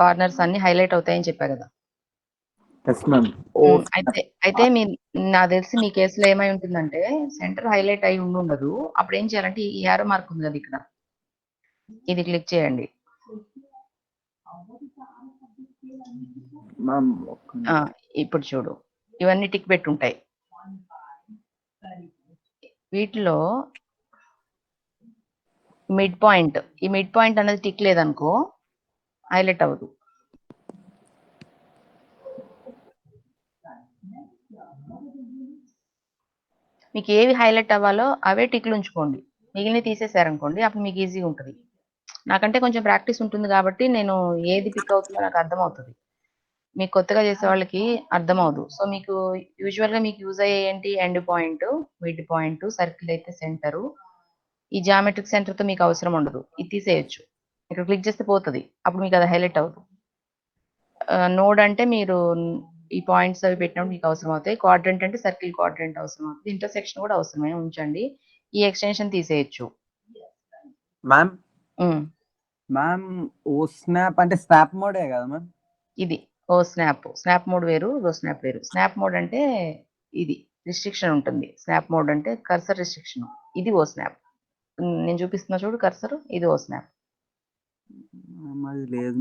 Corners అన్ని highlight అవుతాయని చెప్పా కదా. Yes ma'am. అయితే నాకు తెలిసి మీ కేసులో ఏమై ఉంటుందంటే సెంటర్ హైలైట్ అయి ఉండదు. అప్పుడు ఏం చేయాలంటే ఈ యారో మార్క్ ఉంది కదా ఇక్కడ, ఇది క్లిక్ చేయండి. మ్యామ్ ఇప్పుడు చూడు, ఇవన్నీ టిక్ పెట్టి ఉంటాయి. వీటిలో మిడ్ పాయింట్, ఈ మిడ్ పాయింట్ అనేది టిక్ లేదనుకో హైలైట్ అవ్వదు. మీకు ఏవి హైలైట్ అవ్వాలో అవే టిక్లు ఉంచుకోండి, మిగిలిన తీసేసారనుకోండి అప్పుడు మీకు ఈజీగా ఉంటుంది. నాకంటే కొంచెం ప్రాక్టీస్ ఉంటుంది కాబట్టి నేను ఏది పిక్ అవుతుందో నాకు అర్థమవుతుంది. మీకు కొత్తగా చేసే వాళ్ళకి అర్థమవుదు. సో మీకు యూజువల్గా మీకు యూజ్ అయ్యే ఏంటి, end point, mid point, circle అయితే సెంటరు. ఈ జామెట్రిక్ సెంటర్తో మీకు అవసరం ఉండదు, ఇది తీసేయచ్చు. ఇక్కడ క్లిక్ చేస్తే పోతుంది, అప్పుడు మీకు అది హైలైట్ అవుతుంది. నోడ్ అంటే మీరు ఈ పాయింట్స్ అవి పెట్టినప్పుడు మీకు అవసరం అవుతాయి. క్వాడ్రంట్ అంటే సర్కిల్ క్వాడ్రంట్ అవసరం అవుతుంది. ఇంటర్సెక్షన్ కూడా అవసరమే, ఉంచండి. ఈ ఎక్స్టెన్షన్ తీసేయచ్చు. మ్యామ్ మ్యామ్ ఓ స్నాప్ అంటే స్నాప్ మోడే కదా మ్యామ్? ఇది ఓ స్నాప్ మోడ్ వేరు, ఓ స్నాప్ వేరు. స్నాప్ మోడ్ అంటే ఇది రిస్ట్రిక్షన్ ఉంటుంది, స్నాప్ మోడ్ అంటే కర్సర్ రిస్ట్రిక్షన్. ఇది ఓ స్నాప్, నేను చూపిస్తున్నా చూడు కర్సర్, ఇది ఓ స్నాప్. అది లేదు.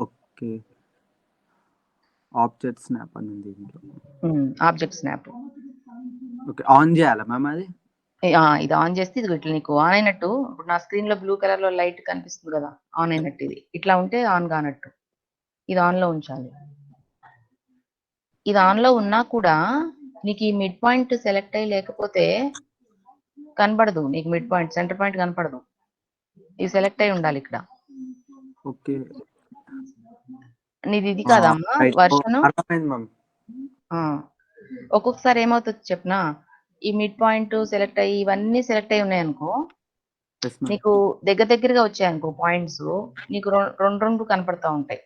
ఓకే, ఆబ్జెక్ట్ స్నాప్ అని ఉంది దీంట్లో. Object snap. ఓకే, ఆన్ చేయాలా మ్యామ్ అది? ఇది ఆన్ చేస్తే ఇది ఇట్లా నీకు ఆన్ అయినట్టు. ఇప్పుడు నా స్క్రీన్ లో బ్లూ కలర్ లో లైట్ కనిపిస్తుంది కదా, ఆన్ అయినట్టు. ఇది ఇట్లా ఉంటే ఆన్ కానట్టు, ఇది ఆన్ లో ఉంచాలి. ఇది ఆన్ లో ఉన్నా కూడా నీకు ఈ మిడ్ పాయింట్ సెలెక్ట్ అయ్యి లేకపోతే కనపడదు, నీకు మిడ్ పాయింట్ సెంటర్ పాయింట్ కనపడదు. ఇది సెలెక్ట్ అయి ఉండాలి ఇక్కడ. ఓకే, నీది ఇది కాదమ్మా వర్షన్. అర్థమైంది మ్యామ్. ఒక్కొక్కసారి ఏమవుతుంది చెప్పనా, ఈ మిడ్ పాయింట్ సెలెక్ట్ అయ్యి ఇవన్నీ సెలెక్ట్ అయి ఉన్నాయి అనుకో, నీకు దగ్గరగా వచ్చాయి అనుకో పాయింట్స్, నీకు రెండు కనపడతా ఉంటాయి.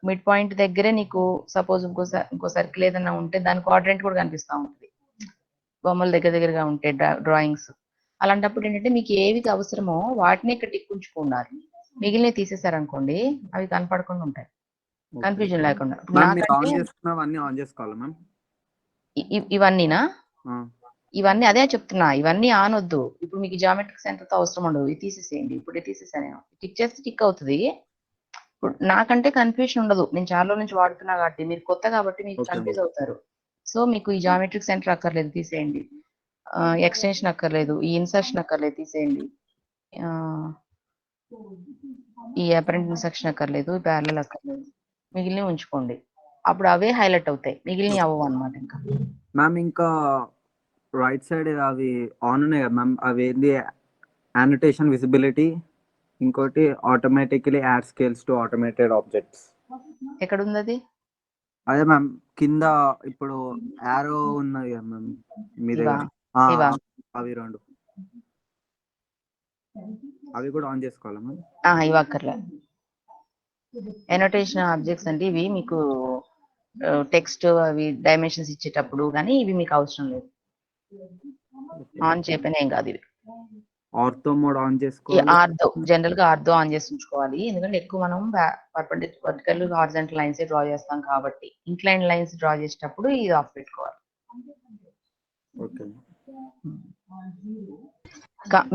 మిడ్ పాయింట్ దగ్గరే నీకు సపోజ్ ఇంకో సర్కిల్ ఏదైనా ఉంటే దాని క్వాడ్రంట్ కూడా కనిపిస్తూ ఉంటుంది, బొమ్మలు దగ్గరగా ఉంటే డ్రాయింగ్స్. అలాంటప్పుడు ఏంటంటే మీకు ఏవి అవసరమో వాటిని ఇక్కడ టిక్ ఉంచుకున్నారు, మిగిలినవి తీసేసారనుకోండి అవి కనపడకుండా ఉంటాయి, కన్ఫ్యూజన్ లేకుండా. ఇవన్నీనా? ఇవన్నీ అదే చెప్తున్నా, ఇవన్నీ ఆన్ వద్దు. ఇప్పుడు మీకు జామెట్రిక్ సెంటర్ తో అవసరం ఉండదు, ఇది తీసేసేయండి. ఇప్పుడు తీసేసాను, టిక్ చేస్తే టిక్ అవుతుంది. ఇప్పుడు నాకంటే కన్ఫ్యూజన్ ఉండదు, నేను చాలా రోజుల నుంచి వాడుతున్నా కాబట్టి. మీరు కొత్త కాబట్టి మీకు కన్ఫ్యూజ్ అవుతారు. సో మీకు ఈ జామెట్రిక్ సెంటర్ అక్కర్లేదు, తీసేయండి. ఎక్స్టెన్షన్ అక్కర్లేదు, ఈ ఇన్సర్షన్ అక్కర్లేదు, తీసేయండి. ఈ అపరెంట్ ఇన్సర్షన్ అక్కర్లేదు, ఈ ప్యారలల్ అక్కర్లేదు, మిగిలినవి ఉంచుకోండి. అప్పుడు అవే హైలైట్ అవుతాయి, మిగిలినవి అవ్వవు అనమాట. ఇంకా మ్యామ్ ఇంకా రైట్ సైడ్ అవి ఆన్ ఉన్నాయి కదా మ్యామ్, అవి ఏంది, యానోటేషన్, విజిబిలిటీ, ఇంకోటి automatically add scales to automated objects. ఎక్కడ ఉంది అది? అదే మ్యామ్ కింద ఇప్పుడు యారో ఉన్నది కదా మ్యామ్ మీ దగ్గర, అవి రెండు, అవి కూడా ఆన్ చేసుకోవాలా మ్యామ్? ఇవి అక్కర్లే. ఎనోటేషన్ ఆబ్జెక్ట్స్ అంటే ఇవి మీకు టెక్స్ట్ అవి డైమెన్షన్స్ ఇచ్చేటప్పుడు, కానీ ఇవి మీకు అవసరం లేదు, ఆన్ చేయకపోయినా ఏం కాదు. ఇవి ఆర్థో మోడ్ ఆన్ చేసుకోవాలి. జనరల్ గా ఆర్థో ఆన్ చేసి ఉంచుకోవాలి, ఎందుకంటే ఎక్కువ మనం వర్టికల్ హారిజాంటల్ లైన్స్ డ్రా చేస్తాం కాబట్టి. ఇంక్లైన్ లైన్స్ డ్రా చేసేటప్పుడు ఇది ఆఫ్ పెట్టుకోవాలి.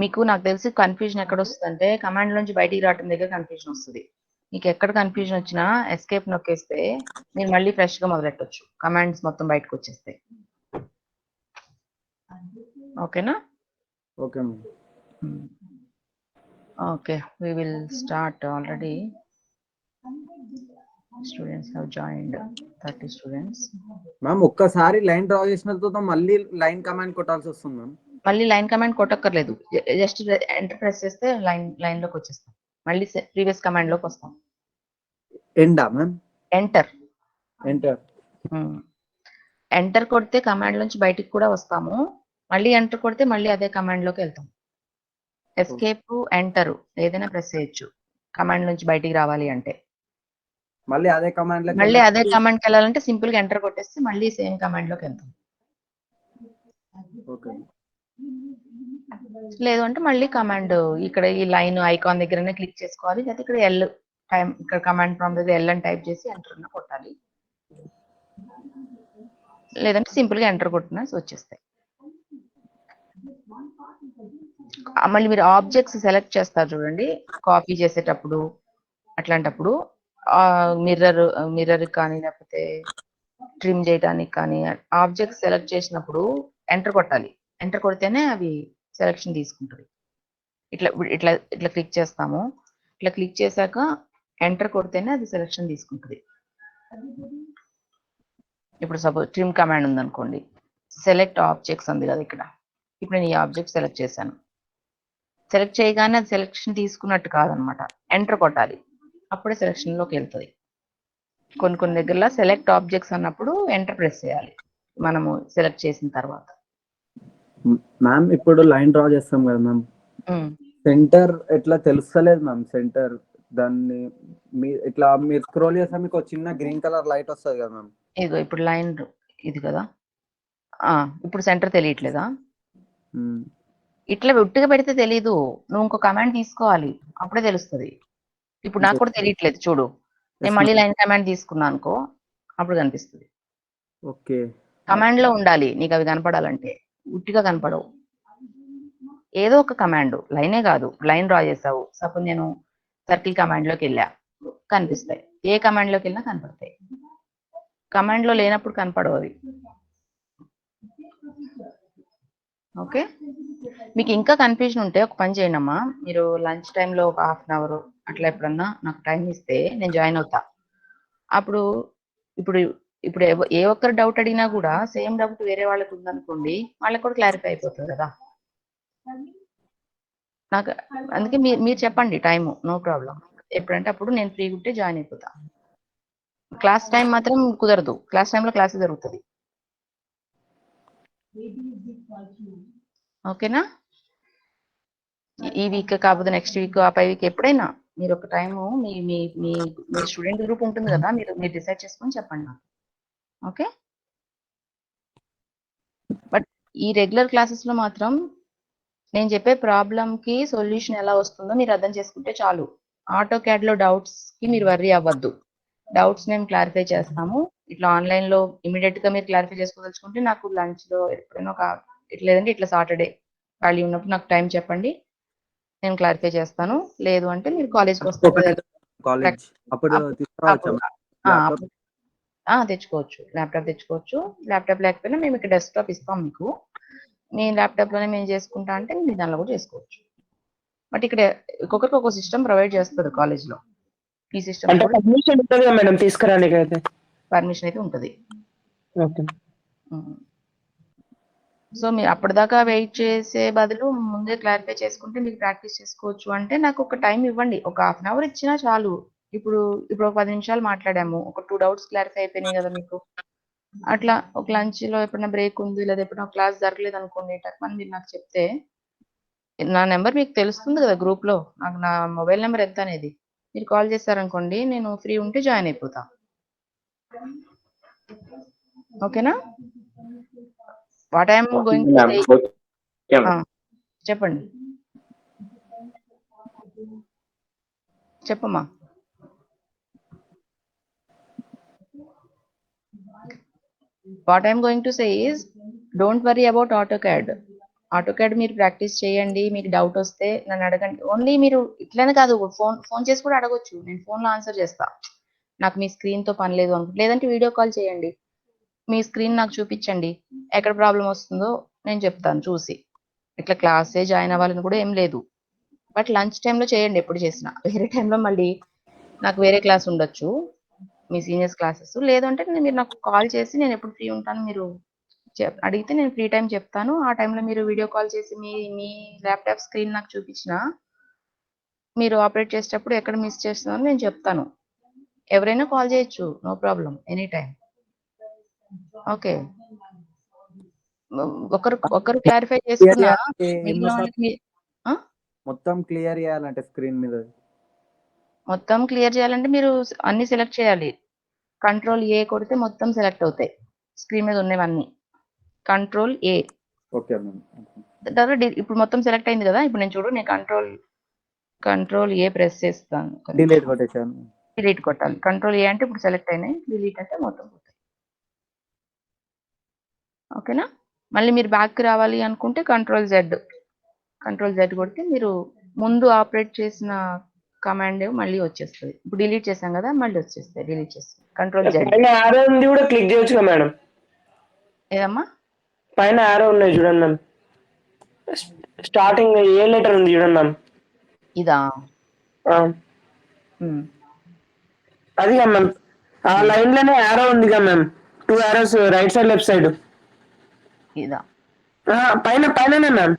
మీకు నాకు తెలిసి కన్ఫ్యూజన్ ఎక్కడ వస్తుందంటే కమాండ్ నుంచి బయటికి రావడం దగ్గర కన్ఫ్యూజన్ వస్తుంది. మీకు ఎక్కడ కన్ఫ్యూజన్ వచ్చినా ఎస్కేప్ నొక్కేస్తే మీరు మళ్ళీ ఫ్రెష్ గా మొదలెట్టొచ్చు, కమాండ్స్ మొత్తం బయటకు వచ్చేస్తాయి. ఓకేనా? Okay ma'am. Okay, we will start. Already students have joined, 30 students. Ma'am ఒక్కసారి లైన్ డ్రా చేసిన తర్వాత మళ్ళీ లైన్ కమాండ్ కొట్టాల్సి వస్తుంది మ్యామ్? మళ్ళీ లైన్ కమాండ్ కొట్టక్కర్లేదు, జస్ట్ ఎంటర్ ప్రెస్ చేస్తే లైన్ లోకి వచ్చేస్తాం, మళ్ళీ ప్రీవియస్ కమాండ్ లోకి వస్తాం. ఎండా మ్యామ్? ఎంటర్ కొడితే కమాండ్ నుంచి బయటికి కూడా వస్తాము, మళ్ళీ ఎంటర్ కొడితే మళ్ళీ అదే కమాండ్ లోకి వెళ్తాం. ఎస్కేప్, ఎంటర్ ఏదైనా ప్రెస్ చేయొచ్చు కమాండ్ నుంచి బయటికి రావాలి అంటే. మళ్ళీ అదే కమాండ్ కి వెళ్ళాలంటే సింపుల్ గా ఎంటర్ కొట్టేస్తే మళ్ళీ సేమ్ కమాండ్ లోకి వెళ్తాం. లేదు అంటే మళ్ళీ కమాండ్ ఇక్కడ ఈ లైన్ ఐకాన్ దగ్గరనే క్లిక్ చేసుకోవాలి, లేకపోతే ఇక్కడ టైం ఇక్కడ కమాండ్ ప్రాంప్ట్ దగ్గర ఎల్ అని టైప్ చేసి ఎంటర్ కొట్టాలి. లేదంటే సింపుల్గా ఎంటర్ కొట్టినా వచ్చేస్తాయి. మళ్ళీ మీరు ఆబ్జెక్ట్స్ సెలెక్ట్ చేస్తారు చూడండి కాపీ చేసేటప్పుడు, అట్లాంటప్పుడు మిర్రర్ కానీ లేకపోతే ట్రిమ్ చేయడానికి కానీ ఆబ్జెక్ట్స్ సెలెక్ట్ చేసినప్పుడు ఎంటర్ కొట్టాలి. ఎంటర్ కొడితేనే అవి సెలెక్షన్ తీసుకుంటుంది. ఇట్లా ఇట్లా ఇట్లా క్లిక్ చేస్తాము. ఇట్లా క్లిక్ చేశాక ఎంటర్ కొడితేనే అది సెలెక్షన్ తీసుకుంటుంది. ఇప్పుడు సపోజ్ ట్రిమ్ కమాండ్ ఉందనుకోండి, సెలెక్ట్ ఆబ్జెక్ట్స్ ఉంది కదా ఇక్కడ. ఇప్పుడు నేను ఈ ఆబ్జెక్ట్ సెలెక్ట్ చేశాను. సెలెక్ట్ చేయగానే అది సెలెక్షన్ తీసుకున్నట్టు కాదనమాట, ఎంటర్ కొట్టాలి, అప్పుడే సెలెక్షన్లోకి వెళ్తుంది. కొన్ని దగ్గరలో సెలెక్ట్ ఆబ్జెక్ట్స్ అన్నప్పుడు ఎంటర్ ప్రెస్ చేయాలి మనము సెలెక్ట్ చేసిన తర్వాత. మ్యామ్ ఇప్పుడు లైన్ డ్రా చేస్తాం కదా మ్యామ్, సెంటర్ ఎట్లా తెలుస్తలేదు మ్యామ్. సెంటర్ దాన్ని ఇట్లా మీరు స్క్రోల్ చేస్తే మీకు ఒక చిన్న గ్రీన్ కలర్ లైట్ వస్తుంది కదా మ్యామ్. ఇదిగో ఇప్పుడు లైన్ ఇది కదా, ఇప్పుడు సెంటర్ తెలియట్లేదా? ఇట్లా ఒట్టిగా పెడితే తెలీదు, నువ్వు ఇంకో కమాండ్ తీసుకోవాలి, అప్పుడే తెలుస్తుంది. ఇప్పుడు నాకు కూడా తెలియట్లేదు చూడు, నేను మళ్ళీ లైన్ కమాండ్ తీసుకున్నాను అనుకో, అప్పుడు కనిపిస్తుంది. ఓకే, కమాండ్ లో ఉండాలి నీకు అవి కనపడాలంటే, ఉట్టిగా కనపడవు. ఏదో ఒక కమాండ్, లైనే కాదు, లైన్ డ్రా చేసావు సపోజ్, నేను సర్కిల్ కమాండ్ లోకి వెళ్ళా, కనిపిస్తాయి. ఏ కమాండ్ లోకి వెళ్ళినా కనపడతాయి. కమాండ్ లో లేనప్పుడు కనపడవు అవి. ఓకే, మీకు ఇంకా కన్ఫ్యూజన్ ఉంటే ఒక పని చేయండి అమ్మా, మీరు లంచ్ టైంలో ఒక 1/2 అవర్ అట్లా ఎప్పుడన్నా నాకు టైం ఇస్తే నేను జాయిన్ అవుతా. అప్పుడు ఇప్పుడు ఇప్పుడు ఏ ఒక్కరు డౌట్ అడిగినా కూడా సేమ్ డౌట్ వేరే వాళ్ళకి ఉందనుకోండి, వాళ్ళకి కూడా క్లారిఫై అయిపోతుంది కదా. నాకు అందుకే మీరు చెప్పండి టైము, నో ప్రాబ్లం. ఎప్పుడంటే అప్పుడు నేను ఫ్రీ ఉంటే జాయిన్ అయిపోతా. క్లాస్ టైం మాత్రం కుదరదు, క్లాస్ టైంలో క్లాస్ జరుగుతుంది. ఓకేనా? ఈ వీక్ కాకపోతే నెక్స్ట్ వీక్, ఆ 5 వీక్ ఎప్పుడైనా మీరు ఒక టైము మీ స్టూడెంట్ గ్రూప్ ఉంటుంది కదా, మీరు డిసైడ్ చేసుకొని చెప్పండి నాకు. ఓకే, బట్ ఈ రెగ్యులర్ క్లాసెస్లో మాత్రం నేను చెప్పే ప్రాబ్లంకి సొల్యూషన్ ఎలా వస్తుందో మీరు అర్థం చేసుకుంటే చాలు. ఆటో క్యాడ్లో డౌట్స్కి మీరు వర్రీ అవ్వద్దు, డౌట్స్ మేము క్లారిఫై చేస్తాము. ఇట్లా ఆన్లైన్లో ఇమీడియట్గా మీరు క్లారిఫై చేసుకోదలుచుకుంటే నాకు లంచ్లో ఎప్పుడైనా లేదంటే ఇట్లా సాటర్డే ఖాళీ ఉన్నప్పుడు నాకు టైం చెప్పండి, నేను క్లారిఫై చేస్తాను. లేదు అంటే మీరు కాలేజ్కి వస్తారు తెచ్చుకోవచ్చు, ల్యాప్టాప్ తెచ్చుకోవచ్చు. ల్యాప్టాప్ లేకపోయినా మేము ఇక్కడ డెస్క్టాప్ ఇస్తాం మీకు, మీ ల్యాప్టాప్లోనే మేము చేసుకుంటా అంటే మీరు దానిలో కూడా చేసుకోవచ్చు. బట్ ఇక్కడ ఒక్కొక్కరికి ఒక్కొక్క సిస్టమ్ ప్రొవైడ్ చేస్తారు కాలేజ్లో. ఈ సిస్టమ్ పర్మిషన్ అయితే ఉంటుంది. సో మీరు అప్పటిదాకా వెయిట్ చేసే బదులు ముందే క్లారిఫై చేసుకుంటే మీకు ప్రాక్టీస్ చేసుకోవచ్చు. అంటే నాకు ఒక టైం ఇవ్వండి, ఒక 1/2 అవర్ ఇచ్చినా చాలు. ఇప్పుడు ఒక 10 నిమిషాలు మాట్లాడాము, ఒక 2 డౌట్స్ క్లారిఫై అయిపోయినాయి కదా మీకు. అట్లా ఒక లంచ్లో ఎప్పుడైనా బ్రేక్ ఉంది, లేదా ఎప్పుడైనా క్లాస్ జరగలేదు అనుకోండి, టక్మని మీరు నాకు చెప్తే నా నెంబర్ మీకు తెలుస్తుంది కదా గ్రూప్లో, నాకు నా మొబైల్ నెంబర్ ఎంత అనేది మీరు కాల్ చేశారనుకోండి, నేను ఫ్రీ ఉంటే జాయిన్ అయిపోతా. ఓకేనా? What I'm going to say, చెప్పండి చెప్పమ్మా. What I'm going to say is, don't worry about AutoCAD. AutoCAD మీరు ప్రాక్టీస్ చేయండి, మీకు డౌట్ వస్తే నన్ను అడగండి. ఓన్లీ మీరు ఇట్లనే కాదు, ఫోన్ చేసి కూడా అడగొచ్చు, నేను ఫోన్లో ఆన్సర్ చేస్తా. నాకు మీ స్క్రీన్తో పని లేదు అనుకుంటే, లేదంటే వీడియో కాల్ చేయండి, మీ స్క్రీన్ నాకు చూపించండి, ఎక్కడ ప్రాబ్లం వస్తుందో నేను చెప్తాను చూసి. ఇట్లా క్లాసే జాయిన్ అవ్వాలని కూడా ఏం లేదు, బట్ లంచ్ టైంలో చేయండి ఎప్పుడు చేసినా. వేరే టైంలో మళ్ళీ నాకు వేరే క్లాస్ ఉండొచ్చు, మీ సీనియర్స్ క్లాసెస్. లేదంటే మీరు నాకు కాల్ చేసి నేను ఎప్పుడు ఫ్రీ ఉంటాను మీరు అడిగితే నేను ఫ్రీ టైం చెప్తాను. ఆ టైంలో మీరు వీడియో కాల్ చేసి మీ ల్యాప్టాప్ స్క్రీన్ నాకు చూపించిన మీరు ఆపరేట్ చేసేటప్పుడు ఎక్కడ మిస్ చేస్తున్నారో నేను చెప్తాను. ఎవరైనా కాల్ చేయొచ్చు, no problem, any time. Okay, ఒకరు క్లారిఫై చేసుకున్నా మిగిలిన వాళ్ళకి మొత్తం క్లియర్ చేయాలంటే స్క్రీన్ మీద మొత్తం క్లియర్ చేయాలంటే మీరు అన్ని సెలెక్ట్ చేయాలి. కంట్రోల్ ఏ కొడితే మొత్తం సెలెక్ట్ అవుతాయి, స్క్రీన్ మీద ఉన్నవన్నీ. Control A. ఓకే, ఇప్పుడు మొత్తం సెలెక్ట్ అయింది కదా. ఇప్పుడు నేను చూడు, నేను కంట్రోల్ కంట్రోల్ ఏ ప్రెస్ చేస్తాను, డిలీట్ కొట్టేసాను. డిలీట్ కొట్టాలి. కంట్రోల్ ఏ అంటే ఇప్పుడు సెలెక్ట్ అయినాయి, డిలీట్ అంటే మొత్తం పోతాయి. ఓకేనా. మళ్ళీ మీరు బ్యాక్ రావాలి అనుకుంటే కంట్రోల్ జెడ్ కొడితే మీరు ముందు ఆపరేట్ చేసిన కమాండ్ మళ్ళీ వచ్చేస్తుంది. ఇప్పుడు డిలీట్ చేసాం కదా, మళ్ళీ వచ్చేస్తాయి. డిలీట్ చేస్తాం కంట్రోల్ జెడ్. పైన ఆరో ఉంది కూడా క్లిక్ చేయొచ్చు కదా మేడం? ఏదమ్మా పైన ఆరో ఉన్నాయి చూడండి మ్యామ్, స్టార్టింగ్ ఏ లెటర్ ఉంది చూడండి మ్యామ్. ఇదా? అది కదా మ్యామ్, ఆ లైన్ లోనే ఆరో ఉంది కదా ma'am, 2 arrows right side left side. ఇదా? పైన పైననే మ్యామ్,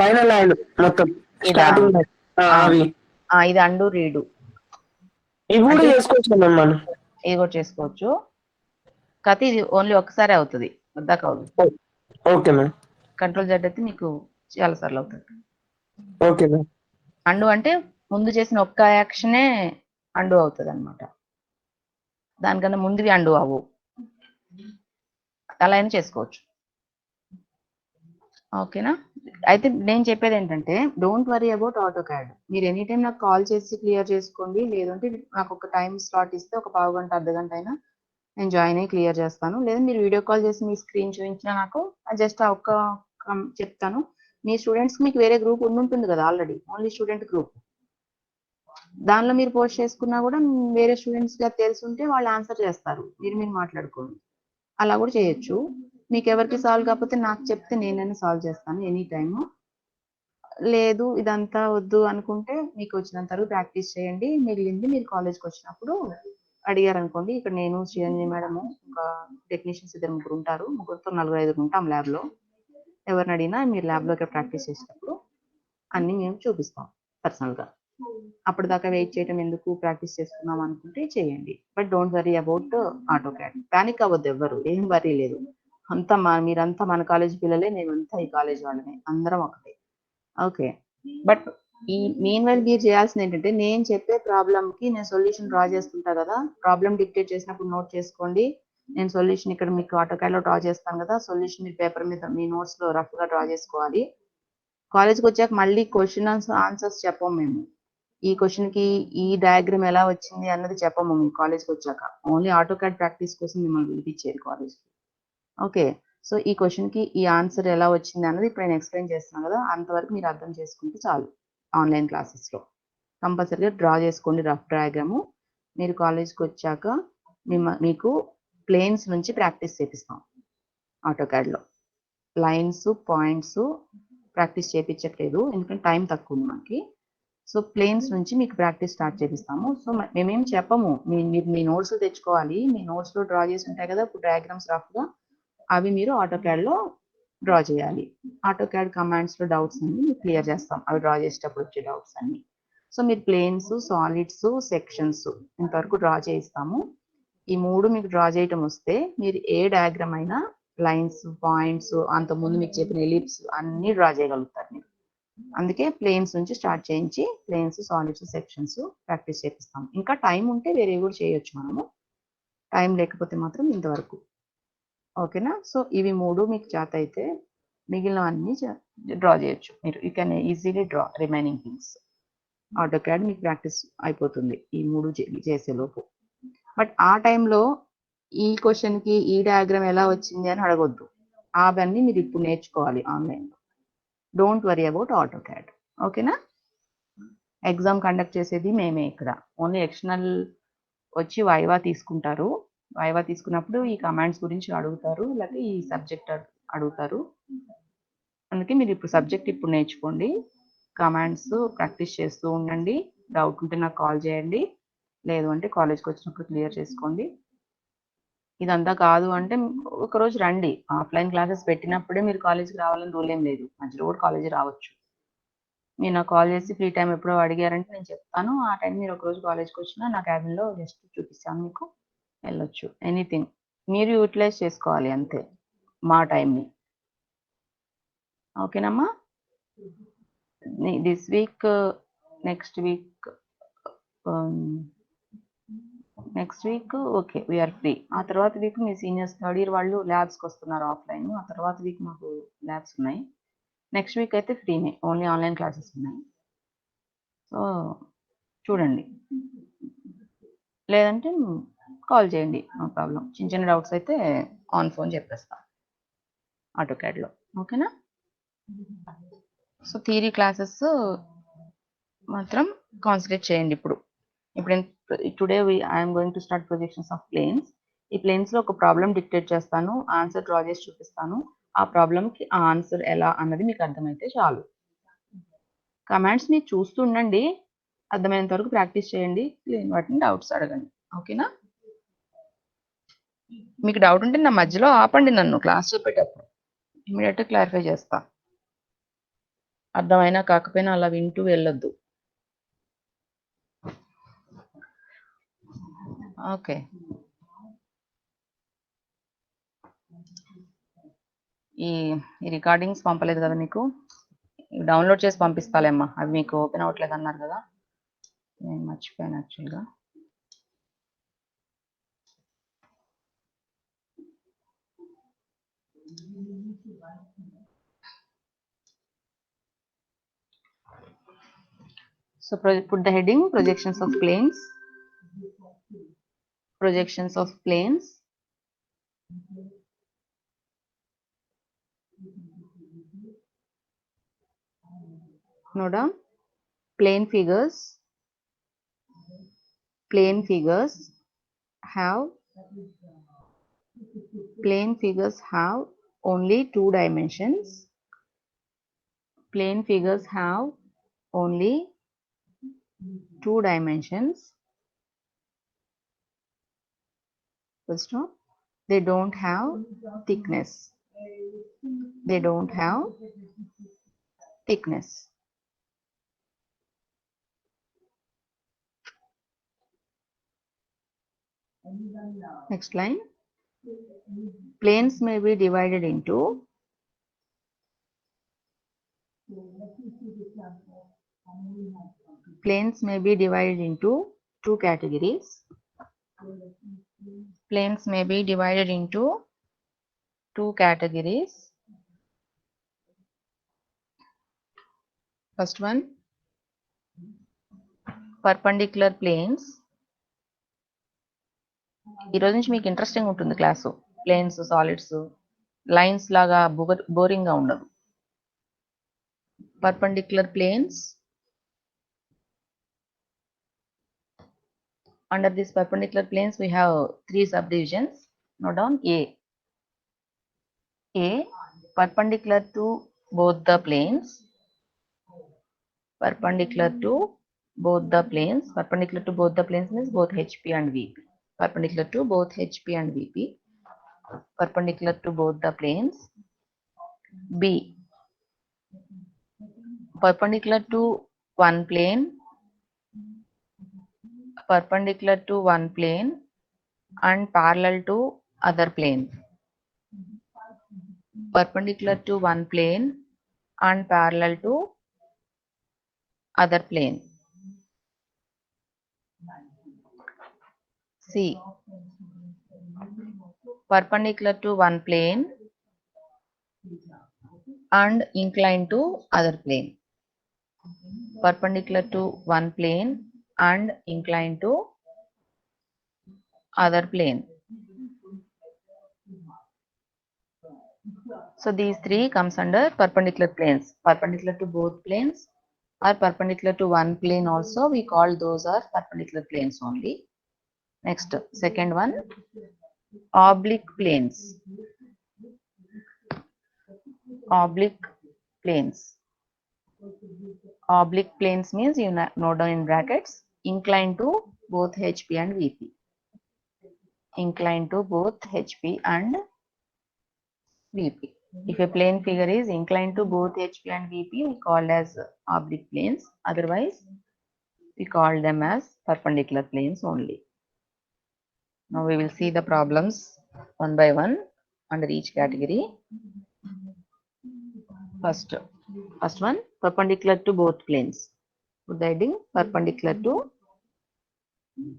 పైన లైన్ మొత్తం స్టార్టింగ్ అవి. ఇది అండు రీడు. ఇవి కూడా చేసుకోవచ్చు మ్యామ్ మనం. ఇది కూడా చేసుకోవచ్చు. కాకపోతే ఇది ఓన్లీ ఒక్కసారి అవుతుంది, వద్దాక అవుతుంది. Okay ma'am. కంట్రోల్ జెడ్ అయితే మీకు చాలా సార్లు అవుతుంది. Okay ma'am. అండు అంటే ముందు చేసిన ఒక్క యాక్షనే అండు అవుతుంది అనమాట. దానికన్నా ముందువి అండు అవ్వు. అలా అయినా చేసుకోవచ్చు. ఓకేనా. అయితే నేను చెప్పేది ఏంటంటే don't worry about AutoCAD. మీరు ఎనీ టైం నాకు కాల్ చేసి క్లియర్ చేసుకోండి, లేదంటే నాకు ఒక టైం స్లాట్ ఇస్తే ఒక పావు గంట అర్ధగంట అయినా నేను జాయిన్ అయ్యి క్లియర్ చేస్తాను. లేదా మీరు వీడియో కాల్ చేసి మీ స్క్రీన్ చూపించినా నాకు జస్ట్ ఒక్క చెప్తాను. మీ స్టూడెంట్స్ మీకు వేరే గ్రూప్ ఉంటుంది కదా ఆల్రెడీ, ఓన్లీ స్టూడెంట్ గ్రూప్. దానిలో మీరు పోస్ట్ చేసుకున్నా కూడా వేరే స్టూడెంట్స్ గా తెలిసి ఉంటే వాళ్ళు ఆన్సర్ చేస్తారు, మీరు మాట్లాడుకోండి. అలా కూడా చేయొచ్చు. మీకు ఎవరికి సాల్వ్ కాకపోతే నాకు చెప్తే నేనైనా సాల్వ్ చేస్తాను ఎనీ టైము. లేదు ఇదంతా వద్దు అనుకుంటే మీకు వచ్చినంత వరకు ప్రాక్టీస్ చేయండి, మిగిలింది మీరు కాలేజ్కి వచ్చినప్పుడు అడిగారు అనుకోండి. ఇక్కడ నేను శ్రీరంజని మేడము ఇంకా టెక్నీషియన్స్ 2-3 ఉంటారు, 3-4 5 ఉంటాం ల్యాబ్లో. ఎవరిని అడిగినా మీరు ల్యాబ్లో ఇక్కడ ప్రాక్టీస్ చేసేటప్పుడు అన్ని మేము చూపిస్తాం పర్సనల్గా. అప్పటిదాకా వెయిట్ చేయడం ఎందుకు, ప్రాక్టీస్ చేసుకుందాం అనుకుంటే చేయండి. But don't worry about AutoCAD. Panic అవ్వద్దు ఎవ్వరు, ఏం వరీ లేదు. అంతా మీరంతా మన కాలేజ్ పిల్లలే, మేమంతా ఈ కాలేజ్ వాళ్ళమే, అందరం ఒకటే. ఓకే. బట్ ఈ మెయిన్ వైల్ మీరు చేయాల్సింది ఏంటంటే నేను చెప్పే ప్రాబ్లమ్కి నేను సొల్యూషన్ డ్రా చేసుకుంటా కదా, ప్రాబ్లమ్ డిక్టేట్ చేసినప్పుడు నోట్ చేసుకోండి. నేను సొల్యూషన్ ఇక్కడ మీకు ఆటో క్యాడ్లో డ్రా చేస్తాను కదా, సొల్యూషన్ మీ పేపర్ మీద మీ నోట్స్లో రఫ్గా డ్రా చేసుకోవాలి. కాలేజ్కి వచ్చాక మళ్ళీ క్వశ్చన్ ఆన్సర్స్ చెప్పము మేము. ఈ క్వశ్చన్కి ఈ డయాగ్రామ్ ఎలా వచ్చింది అన్నది చెప్పము మీ కాలేజ్కి వచ్చాక. ఓన్లీ ఆటో క్యాడ్ ప్రాక్టీస్ కోసం మిమ్మల్ని పిలిపించేది కాలేజ్కి. ఓకే. సో ఈ క్వశ్చన్కి ఈ ఆన్సర్ ఎలా వచ్చింది అన్నది ఇప్పుడు నేను ఎక్స్ప్లెయిన్ చేస్తున్నాను కదా, అంతవరకు మీరు అర్థం చేసుకుంటే చాలు. ఆన్లైన్ క్లాసెస్లో కంపల్సరీగా డ్రా చేసుకోండి రఫ్ డయాగ్రాము. మీరు కాలేజ్కి వచ్చాక మీకు ప్లేన్స్ నుంచి ప్రాక్టీస్ చేపిస్తాం ఆటో క్యాడ్లో. లైన్స్ పాయింట్స్ ప్రాక్టీస్ చేయించట్లేదు ఎందుకంటే టైం తక్కువ ఉంది మనకి. సో ప్లేన్స్ నుంచి మీకు ప్రాక్టీస్ స్టార్ట్ చేపిస్తాము. సో మేమేం చెప్పము, మీరు మీ నోట్స్ తెచ్చుకోవాలి. మీ నోట్స్లో డ్రా చేసి ఉంటాయి కదా ఇప్పుడు డయాగ్రామ్స్ రఫ్గా, అవి మీరు ఆటో క్యాడ్లో డ్రా చేయాలి. ఆటో క్యాడ్ కమాండ్స్లో డౌట్స్ అన్ని మీరు క్లియర్ చేస్తాం, అవి డ్రా చేసేటప్పుడు వచ్చే డౌట్స్ అన్ని. సో మీరు ప్లేన్స్, సాలిడ్స్, సెక్షన్స్ ఇంతవరకు డ్రా చేయిస్తాము. ఈ 3 మీకు డ్రా చేయటం వస్తే మీరు ఏ డయాగ్రామ్ అయినా లైన్స్, పాయింట్స్, అంతకుముందు మీకు చెప్పిన ఎలిప్స్ అన్ని డ్రా చేయగలుగుతారు మీరు. అందుకే ప్లేన్స్ నుంచి స్టార్ట్ చేయించి ప్లేన్స్, సాలిడ్స్, సెక్షన్స్ ప్రాక్టీస్ చేపిస్తాం. ఇంకా టైం ఉంటే వేరే కూడా చేయొచ్చు మనము, టైం లేకపోతే మాత్రం ఇంతవరకు. ఓకేనా. సో ఇవి 3 మీకు చేత అయితే మిగిలినవన్నీ డ్రా చేయొచ్చు మీరు. You can easily draw remaining things. AutoCAD మీకు ప్రాక్టీస్ అయిపోతుంది ఈ 3 చేసేలోపు. బట్ ఆ టైంలో ఈ క్వశ్చన్కి ఈ డయాగ్రామ్ ఎలా వచ్చింది అని అడగొద్దు, అవన్నీ మీరు ఇప్పుడు నేర్చుకోవాలి ఆన్లైన్లో. Don't worry about AutoCAD. ఓకేనా. ఎగ్జామ్ కండక్ట్ చేసేది మేమే ఇక్కడ, ఓన్లీ ఎక్స్టర్నల్ వచ్చి వైవా తీసుకుంటారు. వైవా తీసుకున్నప్పుడు ఈ కమాండ్స్ గురించి అడుగుతారు, లేకపోతే ఈ సబ్జెక్ట్ అడుగుతారు. అందుకే మీరు ఇప్పుడు సబ్జెక్ట్ ఇప్పుడు నేర్చుకోండి, కమాండ్స్ ప్రాక్టీస్ చేస్తూ ఉండండి. డౌట్ ఉంటే నాకు కాల్ చేయండి, లేదు అంటే కాలేజ్కి వచ్చినప్పుడు క్లియర్ చేసుకోండి. ఇదంతా కాదు అంటే ఒకరోజు రండి, ఆఫ్లైన్ క్లాసెస్ పెట్టినప్పుడే మీరు కాలేజ్కి రావాలని రూల్ ఏం లేదు, మధ్యలో కూడా కాలేజీ రావచ్చు. మీరు నాకు కాల్ చేసి ఫ్రీ టైం ఎప్పుడో అడిగారంటే నేను చెప్తాను, ఆ టైం మీరు ఒకరోజు కాలేజ్కి వచ్చినా నా క్యాబిన్లో జస్ట్ చూపిస్తాను, మీకు వెళ్ళొచ్చు. ఎనీథింగ్ మీరు యూటిలైజ్ చేసుకోవాలి అంతే మా టైంని. ఓకేనమ్మా. This week next week okay we are free. ఆ తర్వాత వీక్ మీ సీనియర్స్ 3rd year వాళ్ళు ల్యాబ్స్కి వస్తున్నారు ఆఫ్లైన్, ఆ తర్వాత వీక్ మాకు ల్యాబ్స్ ఉన్నాయి. నెక్స్ట్ వీక్ అయితే ఫ్రీనే, ఓన్లీ ఆన్లైన్ క్లాసెస్ ఉన్నాయి. సో చూడండి, లేదంటే కాల్ చేయండి, నో ప్రాబ్లం. చిన్న చిన్న డౌట్స్ అయితే ఆన్ ఫోన్ చెప్పేస్తా ఆటోకాడ్లో, ఓకేనా? సో థియరీ క్లాసెస్ మాత్రం కాన్సన్ట్రేట్ చేయండి. ఇప్పుడు today I'm going to start projections of planes. ఈ ప్లేన్స్లో ఒక ప్రాబ్లం డిక్టేట్ చేస్తాను, ఆన్సర్ డ్రా చేసి చూపిస్తాను. ఆ ప్రాబ్లంకి ఆ ఆన్సర్ ఎలా అన్నది మీకు అర్థమైతే చాలు. కమాండ్స్ మీరు చూస్తూ ఉండండి, అర్థమైనంత వరకు ప్రాక్టీస్ చేయండి, లేని వాటిని డౌట్స్ అడగండి, ఓకేనా? మీకు డౌట్ ఉంటే నా మధ్యలో ఆపండి, నన్ను క్లాస్ చెప్పేటప్పుడు ఇమీడియట్గా క్లారిఫై చేస్తా. అర్థమైనా కాకపోయినా అలా వింటూ వెళ్ళొద్దు. ఓకే, ఈ రికార్డింగ్స్ పంపలేదు కదా మీకు, డౌన్లోడ్ చేసి పంపిస్తాలేమ్మా. అవి మీకు ఓపెన్ అవ్వట్లేదు అన్నారు కదా, నేను మర్చిపోయాను యాక్చువల్గా. So put the heading projections of planes. Projections of planes. Note down plane figures. Plane figures have only two dimensions. Plane figures have only two dimensions. First one, they don't have thickness. They don't have thickness. Next line, planes may be divided into two categories. Planes may be divided into two categories. First one, perpendicular planes. ఈ రోజు నుంచి మీకు interesting ఉంటుంది class. Planes, solids, lines లాగా boring గా ఉండదు. Perpendicular planes. Under these perpendicular planes, we have three subdivisions. Note down A. Perpendicular to both the planes. Perpendicular to both the planes. Perpendicular to both the planes means both HP and VP. Perpendicular to both HP and VP. Perpendicular to both the planes. B. Perpendicular to one plane. Perpendicular to one plane and parallel to other plane. Perpendicular to one plane and parallel to other plane. C. Perpendicular to one plane and inclined to other plane. Perpendicular to one plane and inclined to other plane. So these three comes under perpendicular planes. Perpendicular to both planes or perpendicular to one plane also, we call those are perpendicular planes only. Next, second one, oblique planes. Oblique planes. Oblique planes means you note down in brackets, inclined to both HP and VP. Inclined to both HP and VP. If a plane figure is inclined to both HP and VP, we call as oblique planes. Otherwise, we call them as perpendicular planes only. Now we will see the problems one by one under each category. First one, perpendicular to both planes. Put the heading perpendicular to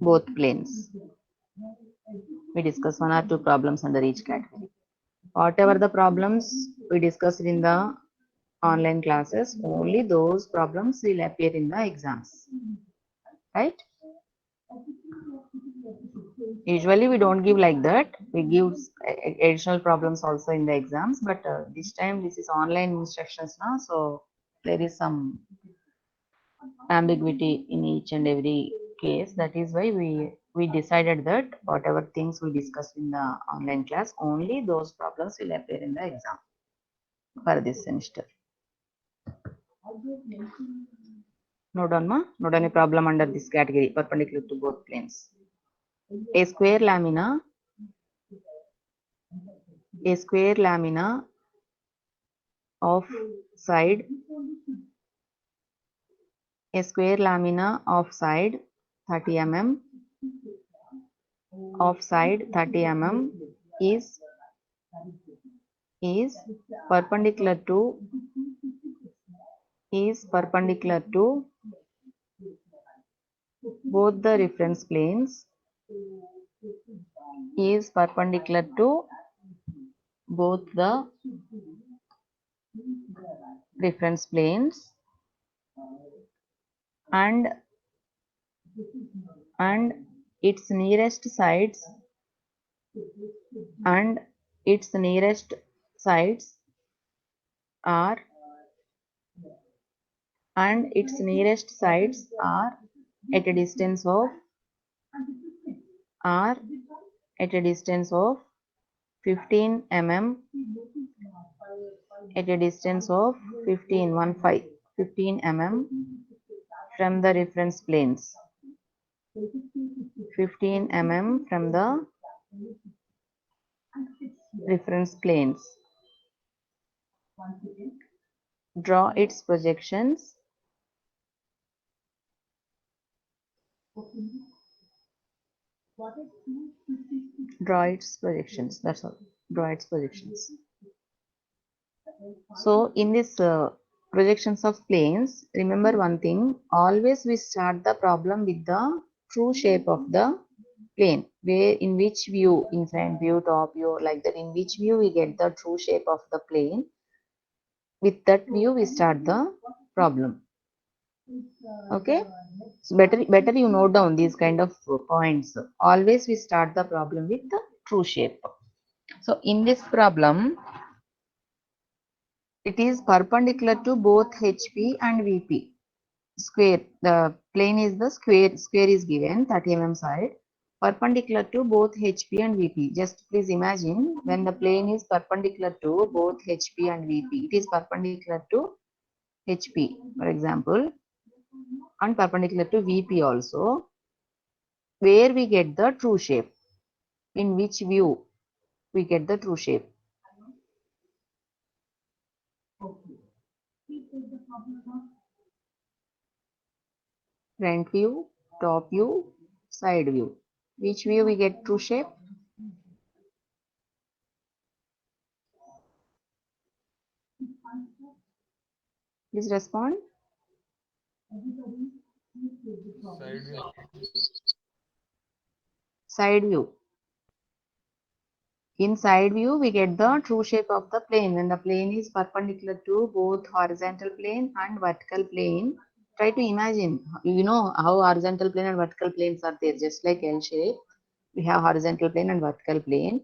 both planes. We discuss one or two problems under each category. Whatever the problems we discussed in the online classes, only those problems will appear in the exams, right? Usually we don't give like that. We give additional problems also in the exams, but this time this is online instructions now, so there is some ambiguity in each and every case. That is why we decided that whatever things we discussed in the online class, only those problems will appear in the exam for this semester. Note down a problem under this category perpendicular to both planes. A square lamina of side 30 mm is perpendicular to both the reference planes and its nearest sides are at a distance of 15 mm from the reference planes. 15 mm from the reference planes. Draw its projections. That's all. Draw its projections. So in this projections of planes, remember one thing, always we start the problem with the true shape of the plane, where in which view, in front view, top view, like that, in which view we get the true shape of the plane. With that view we start the problem. Okay, so better you note down these kind of points. Always we start the problem with the true shape. So in this problem, it is perpendicular to both HP and VP. Square, the plane is the square is given 30 mm side, perpendicular to both HP and VP. Just please imagine when the plane is perpendicular to both HP and VP, it is perpendicular to HP, for example, and perpendicular to VP also, where we get the true shape, in which view we get the true shape. Front view, top view, side view. Which view we get true shape? Please respond. Side view. In side view, we get the true shape of the plane when the plane is perpendicular to both horizontal plane and vertical plane. Try to imagine, you know how horizontal plane and vertical planes are there, just like L shape. We have horizontal plane and vertical plane.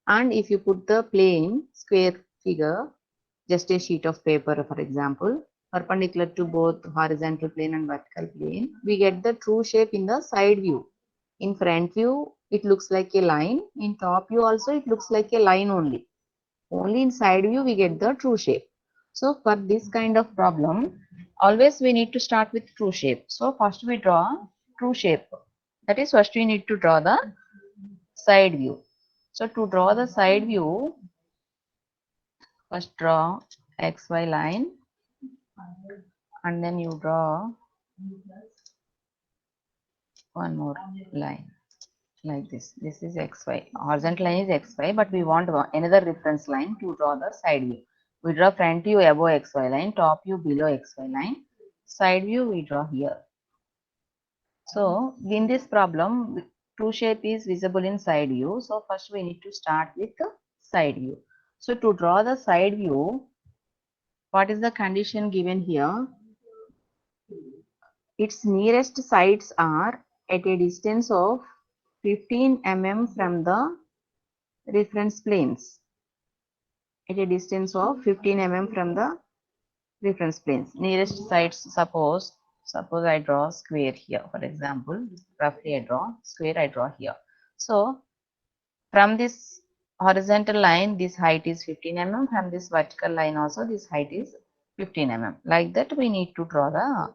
And if you put the plane square figure, just a sheet of paper, for example, perpendicular to both horizontal plane and vertical plane, we get the true shape in the side view. In front view, it looks like a line. In top view also, it looks like a line only. Only in side view, we get the true shape. So for this kind of problem, always we need to start with true shape. So first we draw true shape. That is, first we need to draw the side view. So to draw the side view, first draw XY line and then you draw one more line like this. This is XY. Horizontal line is XY, but we want another reference line to draw the side view. We draw front view above XY line, top view below XY line, side view we draw here. So in this problem, true shape is visible in side view. So first we need to start with the side view. So to draw the side view, what is the condition given here? Its nearest sides are at a distance of 15 mm from the reference planes. At a distance of 15 mm from the reference planes. Nearest sides, suppose I draw square here, for example, roughly I draw square, I draw here. So from this horizontal line, this height is 15 mm. From this vertical line also, this height is 15 mm. Like that, we need to draw the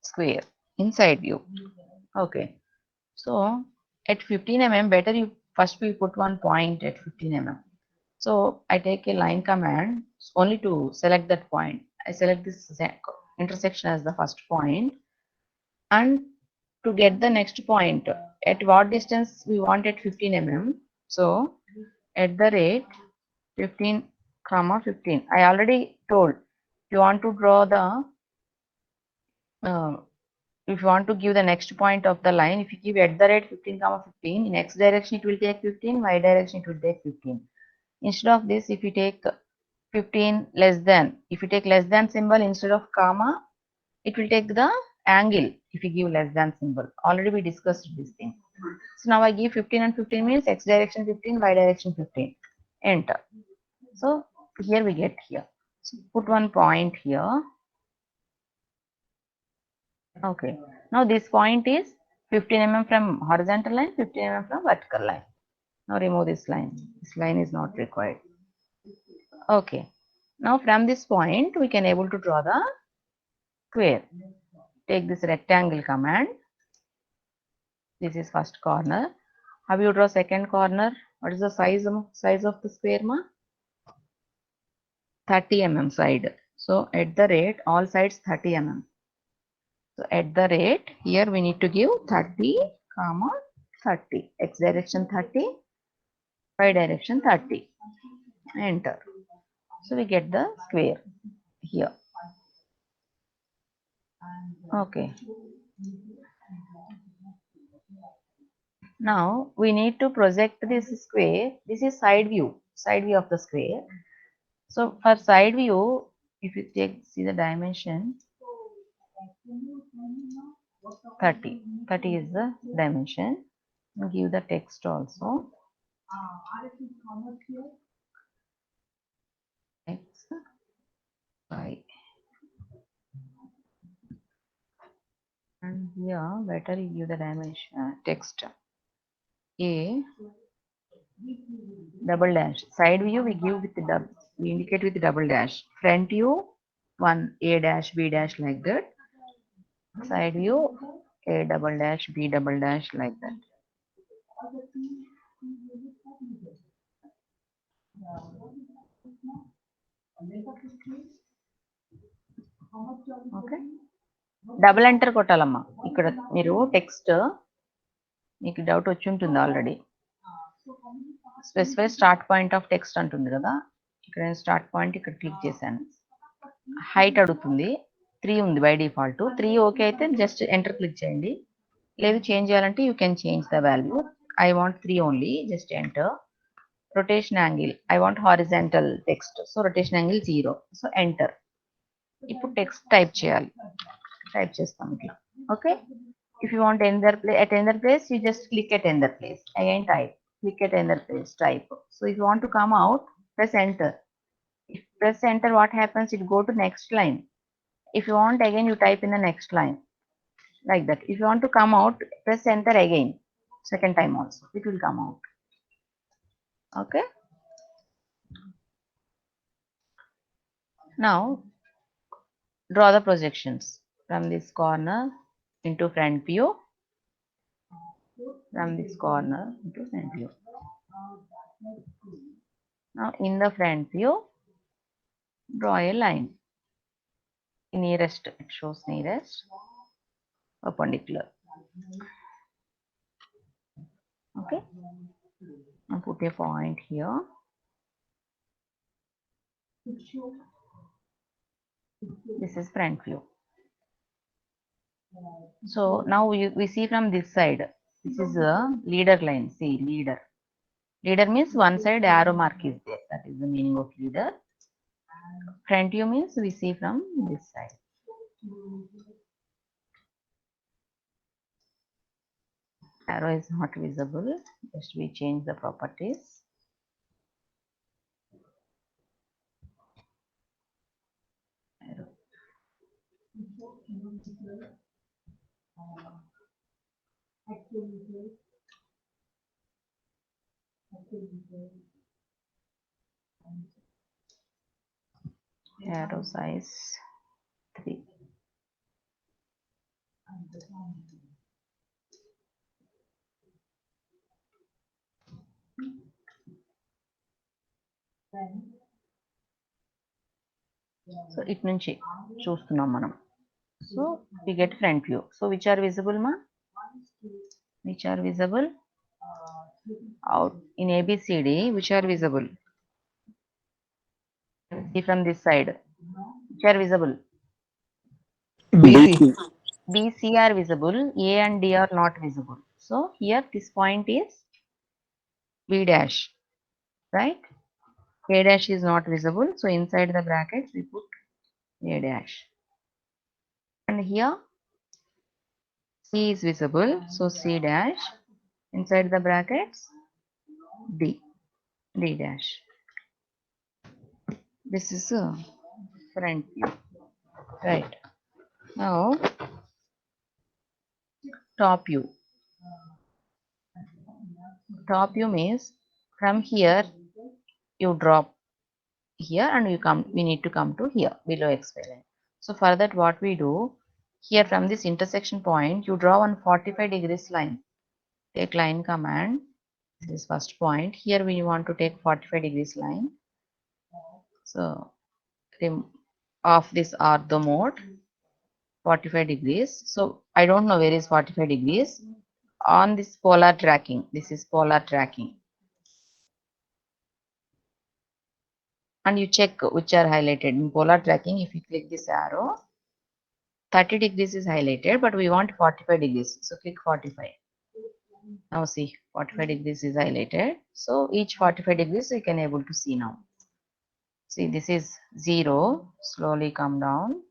square inside view. Okay. So at 15 mm, better you first we put one point at 15 mm. So I take a line command only to select that point. I select this intersection as the first point, and to get the next point, at what distance we want at 15 mm. So at the rate 15 comma 15. I already told, if you want to draw the if you want to give the next point of the line, if you give at the rate 15 comma 15, in x direction it will take 15, y direction it will take 15. Instead of this, if you take 15 less than, if you take less than symbol instead of comma, it will take the angle if you give less than symbol. Already we discussed this thing. So now I give 15 and 15 means x direction 15, y direction 15. Enter. So here we get here. So put one point here. Okay. Now this point is 15 mm from horizontal line, 15 mm from vertical line. Now remove this line. This line is not required. Okay. Now from this point we can able to draw the square. Take this rectangle command. This is first corner. How you draw second corner? What is the size of the square, ma? 30 mm side. So at the rate all sides 30 mm. So at the rate here we need to give 30 comma 30. X direction 30, y direction 30. Enter. So we get the square here. Okay. Now we need to project this square. This is side view of the square. So for side view, if you see the dimension, 30 is the dimension. Give the text also. X, Y. And here better you give the dimension text. A double dash. Side view we give with the double, we indicate with the double dash. Front view one A dash B dash like that. Side view A double dash B double dash like that. ఓకే, double enter కొట్టాలమ్మా. ఇక్కడ మీరు text మీకు doubt వచ్చి ఉంటుంది already. Specify start point of text అంటుంది కదా, ఇక్కడ నేను స్టార్ట్ పాయింట్ ఇక్కడ క్లిక్ చేశాను. హైట్ అడుగుతుంది, 3 ఉంది బై డిఫాల్ట్. 3 ఓకే అయితే జస్ట్ ఎంటర్ క్లిక్ చేయండి. లేదు చేంజ్ చేయాలంటే you can change the value. I want 3 only, just enter. Rotation angle I want horizontal text, so rotation angle 0, so enter. ఇప్పుడు text type చేయాలి, type చేస్తాం ఇట్లా. Okay, if you want at another place you just click at another place, again type, click at another place, type. So if you want to come out, press enter. If press enter, what happens, it go to next line. If you want again, you type in the next line like that. If you want to come out, press enter again, second time also it will come out. Okay, now draw the projections from this corner into front view, from this corner into front view. Now in the front view, draw a line. Nearest, it shows nearest perpendicular. Okay, I'll put a point here. This is front view. So now we see from this side, this is a leader line. See, leader means one side arrow mark is there, that is the meaning of leader. Front view means we see from this side. Arrow is not visible. Just we change the properties. Arrow. Arrow size 3. So it nunchi చూస్తున్నాం మనం. So we get front view. So which are visible, ma? Which are visible? Out in ABCD, which are visible? See from this side. Which are visible? BC. B, C are visible. A and D are not visible. So here this point is B dash, right? A dash is not visible. So inside the brackets we put A dash. And here C is visible. So C dash. Inside the brackets D. D dash. This is a front view. Right. Now top view. Top view means from here you drop here and we need to come to here below XY line. So for that what we do, here from this intersection point you draw one 45 degrees line. Take line command. This is first point. Here we want to take 45 degrees line. So off this ortho mode 45 degrees. So I don't know where is 45 degrees. On this polar tracking, this is polar tracking. And you check which are highlighted. In polar tracking, if you click this arrow, 30 degrees is highlighted, but we want 45 degrees. So click 45. Now see, 45 degrees is highlighted. So each 45 degrees you can able to see now. See, this is 0. Slowly come down.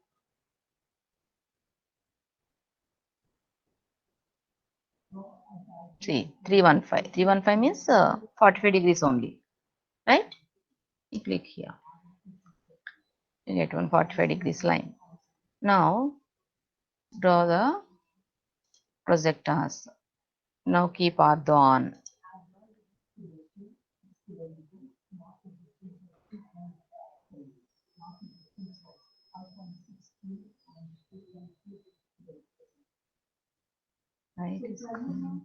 See, 315. 315 means 45 degrees only, right? You click here. You get 145 degrees line. Now draw the projectors. Now keep ortho on. Right is coming.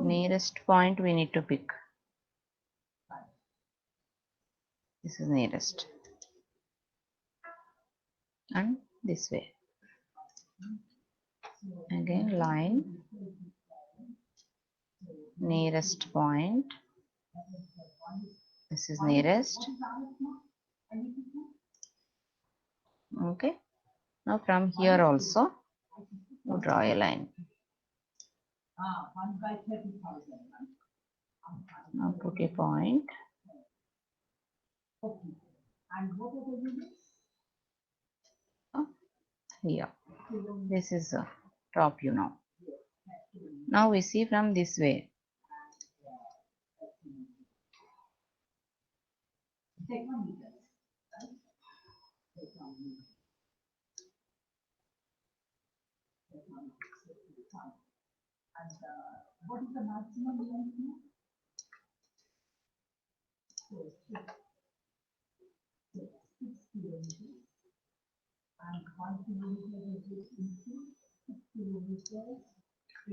Nearest point we need to pick. This is nearest. And this way. Again line. Nearest point. This is nearest. Okay. Now from here also you draw a line. Now put a point. Here. This is a top view now. Now we see from this way.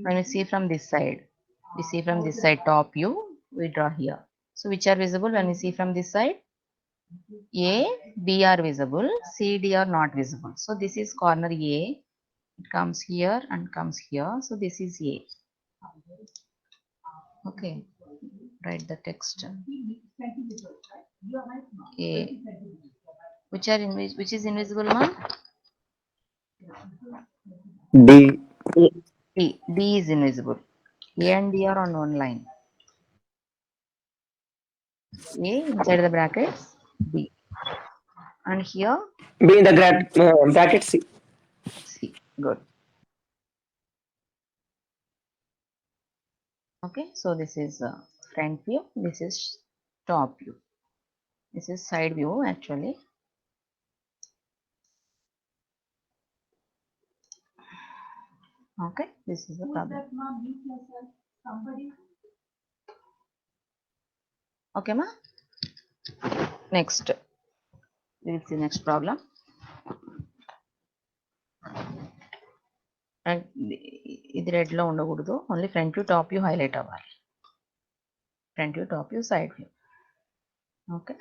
When we see from this side, we see from this side top view, we draw here. So which are visible when we see from this side? A, B are visible, C, D are not visible. So this is corner A. It comes here and comes here. So this is A. Okay. Write the text. A. Which is invisible, ma'am? D. D is invisible. A and D are on one line. A inside the brackets, B. And here, B in the bracket C. C. Good. Okay, so this is front view, this is top view, this is side view actually. Okay, this is the problem. Okay, ma. Next, we will see next problem. And ఇది red లో ఉండకూడదు, only front view top view highlight అవ్వాలి. Front view top view side view. Okay,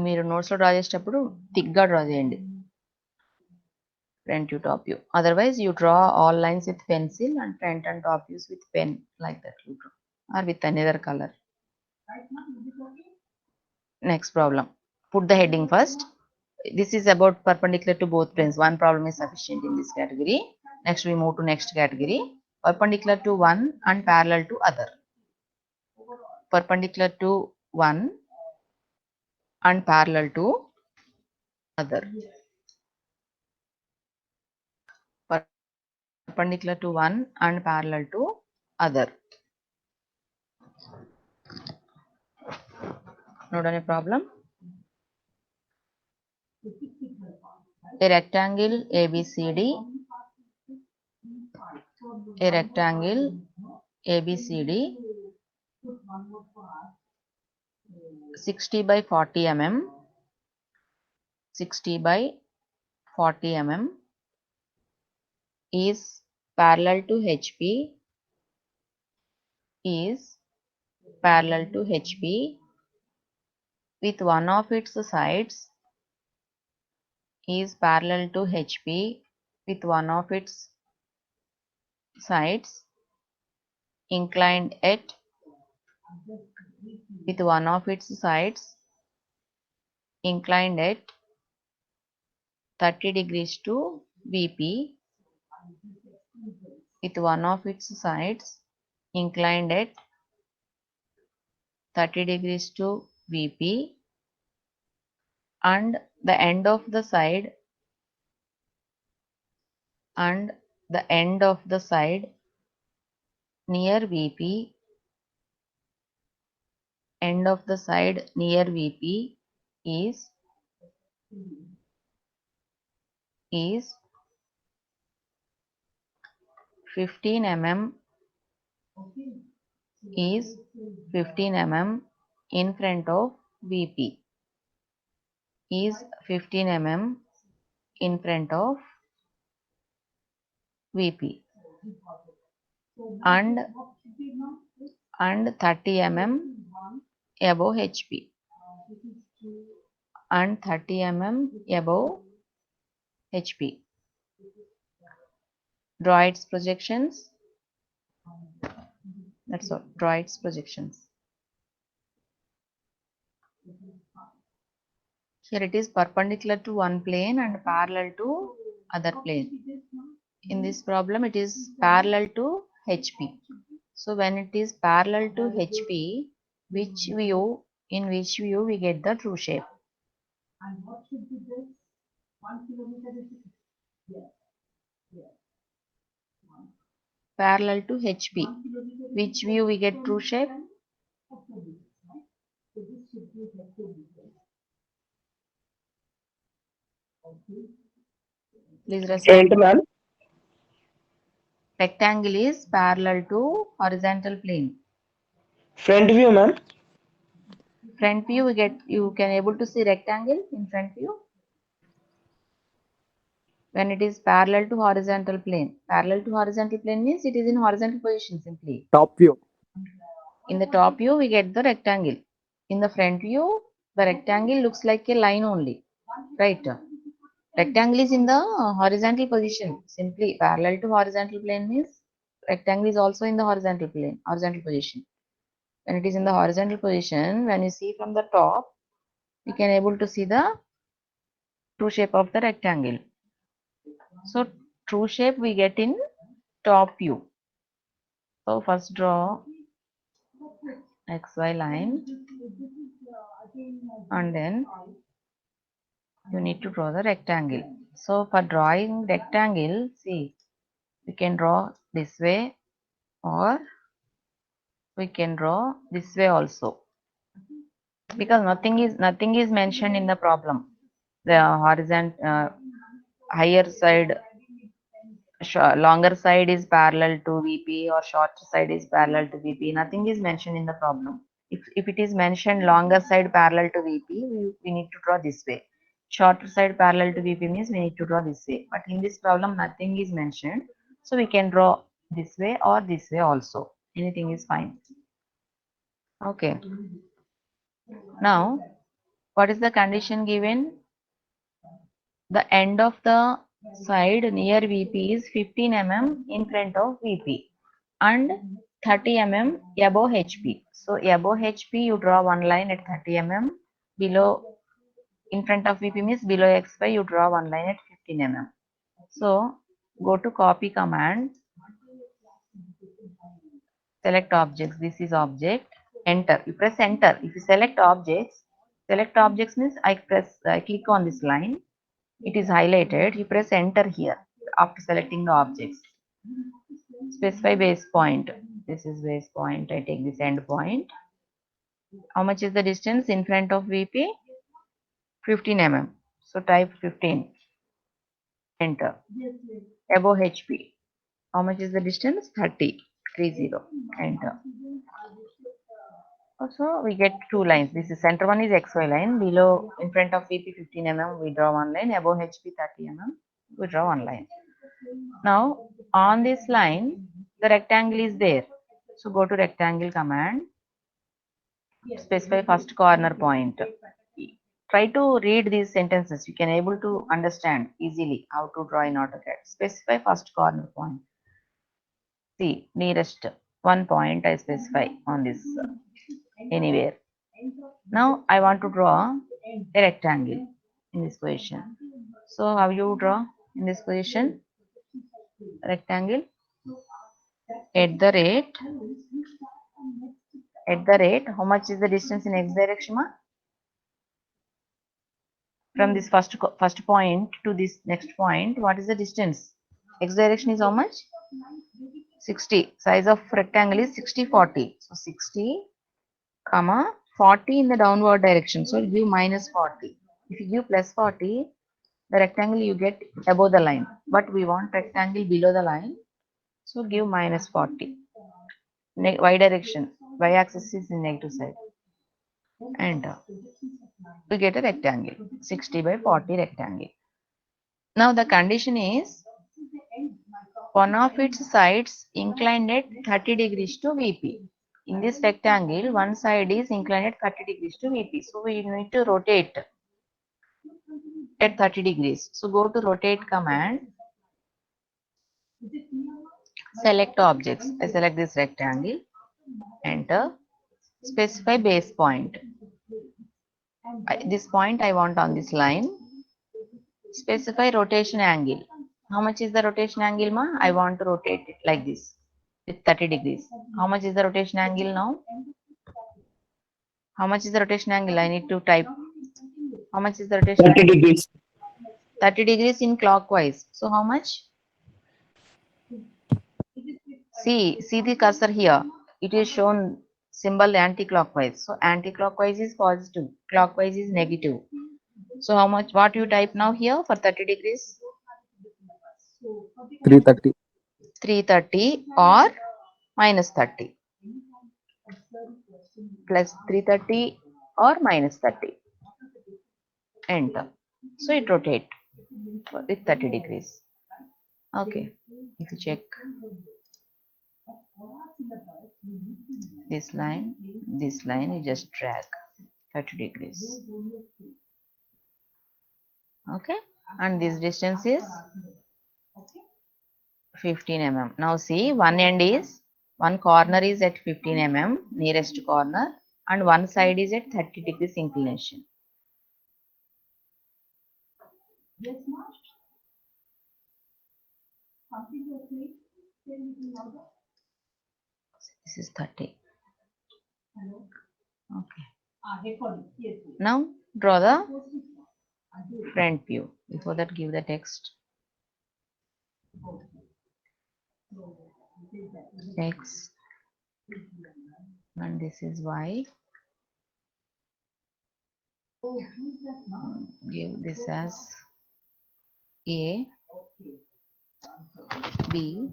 మీరు నోట్స్లో draw చేసేటప్పుడు థిక్గా draw చేయండి, front view top view. Otherwise you draw all lines with pencil and front and top views with pen, like that you draw, or with another color. Next problem, put the heading first. This is about perpendicular to both planes. One problem is sufficient in this category. Next we move to next category, perpendicular to one and parallel to other. Perpendicular to one and parallel to other. Perpendicular to one and parallel to other. Note any problem? A rectangle ABCD, a rectangle ABCD 60 by 40 mm, 60 by 40 mm is parallel to HP, is parallel to HP with one of its sides, is parallel to HP with one of its sides inclined at, with one of its sides inclined at 30 degrees to VP, with one of its sides inclined at 30 degrees to VP, and the end of the side, and the end of the side near VP, end of the side near VP is 15 mm, is 15 mm in front of VP, is 15 mm in front of VP, and 30 mm above HP, and 30 mm above HP. Draw its projections. That's all. Draw its projections. Here it is perpendicular to one plane and parallel to other plane. In this problem it is parallel to HP. So when it is parallel to HP, in which view we get the true shape? And what should be this? 1 kilometer distance? Yes. Yes. Parallel to HP. Which view we get true shape? Please respond. ma'am? Rectangle is parallel to horizontal plane. Front view, ma'am. Front view you can able to see rectangle in front view when it is parallel to horizontal plane. Parallel to horizontal plane means it is in horizontal position simply. Top view. In the top view we get the rectangle. In the front view the rectangle looks like a line only, right? Rectangle is in the horizontal position. Simply parallel to horizontal plane means rectangle is also in the horizontal plane, horizontal position. When it is in the horizontal position, when you see from the top, you can able to see the true shape of the rectangle. So true shape we get in top view. So first draw XY line and then you need to draw the rectangle. So for drawing rectangle, see, we can draw this way or we can draw this way also, because nothing is mentioned in the problem. The horizontal higher side, longer side is parallel to VP or shorter side is parallel to VP. Nothing is mentioned in the problem. If it is mentioned longer side parallel to VP, we need to draw this way. Shorter side parallel to VP means we need to draw this way. But in this problem, nothing is mentioned. So we can draw this way or this way also. Anything is fine. Okay. Now, what is the condition given? The end of the side near VP is 15 mm in front of VP and 30 mm above HP. So above HP you draw one line at 30 mm, below in front of VP means below XY you draw one line at 15 mm. So go to copy command, select objects, this is object, enter, you press enter. If you select objects means I click on this line, it is highlighted, you press enter here after selecting the objects. Specify base point, this is base point, I take this end point. How much is the distance in front of VP? 15 mm. So type 15, enter. Above HP, how much is the distance? 30, enter. Also we get two lines. This is center one is XY line, below in front of VP 15 mm we draw one line, above HP 30 mm we draw one line. Now on this line the rectangle is there. So go to rectangle command, specify first corner point. Try to read these sentences. You can able to understand easily how to draw in AutoCAD. Specify first corner point. See, nearest one point I specify on this anywhere. Now I want to draw a rectangle in this position. So how you draw in this position? Rectangle at the rate, how much is the distance in x direction? From this first point to this next point, what is the distance? X direction is how much? 60. Size of rectangle is 60, 40. So 60, comma 40 in the downward direction. So give minus 40. If you give plus 40, the rectangle you get above the line. But we want rectangle below the line. So give minus 40. Y direction. Y axis is in negative side. And we get a rectangle. 60 by 40 rectangle. Now the condition is one of its sides inclined at 30 degrees to VP. In this rectangle, one side is inclined at 30 degrees to VP. So we need to rotate at 30 degrees. So go to rotate command, select objects. I select this rectangle, enter, specify base point. This point I want on this line. Specify rotation angle. How much is the rotation angle, ma? I want to rotate it like this with 30 degrees. How much is the rotation angle now? How much is the rotation angle? I need to type. How much is the rotation 30 angle? degrees. 30 degrees in clockwise. So how much? See the cursor here. It is shown symbol anti-clockwise. So anti-clockwise is positive. Clockwise is negative. So how much? What you type now here for 30 degrees? 330. 330 or minus 30. Plus 330 or minus 30. Enter. So it rotates with 30 degrees. Okay. If you check this line, you just drag 30 degrees. Okay. And this distance is 15 mm. Now see, one corner is at 15 mm, nearest corner, and one side is at 30 degrees inclination. This is 30. Okay. Now draw the front view. Before that, give the text. X and this is Y. Give this as A, B,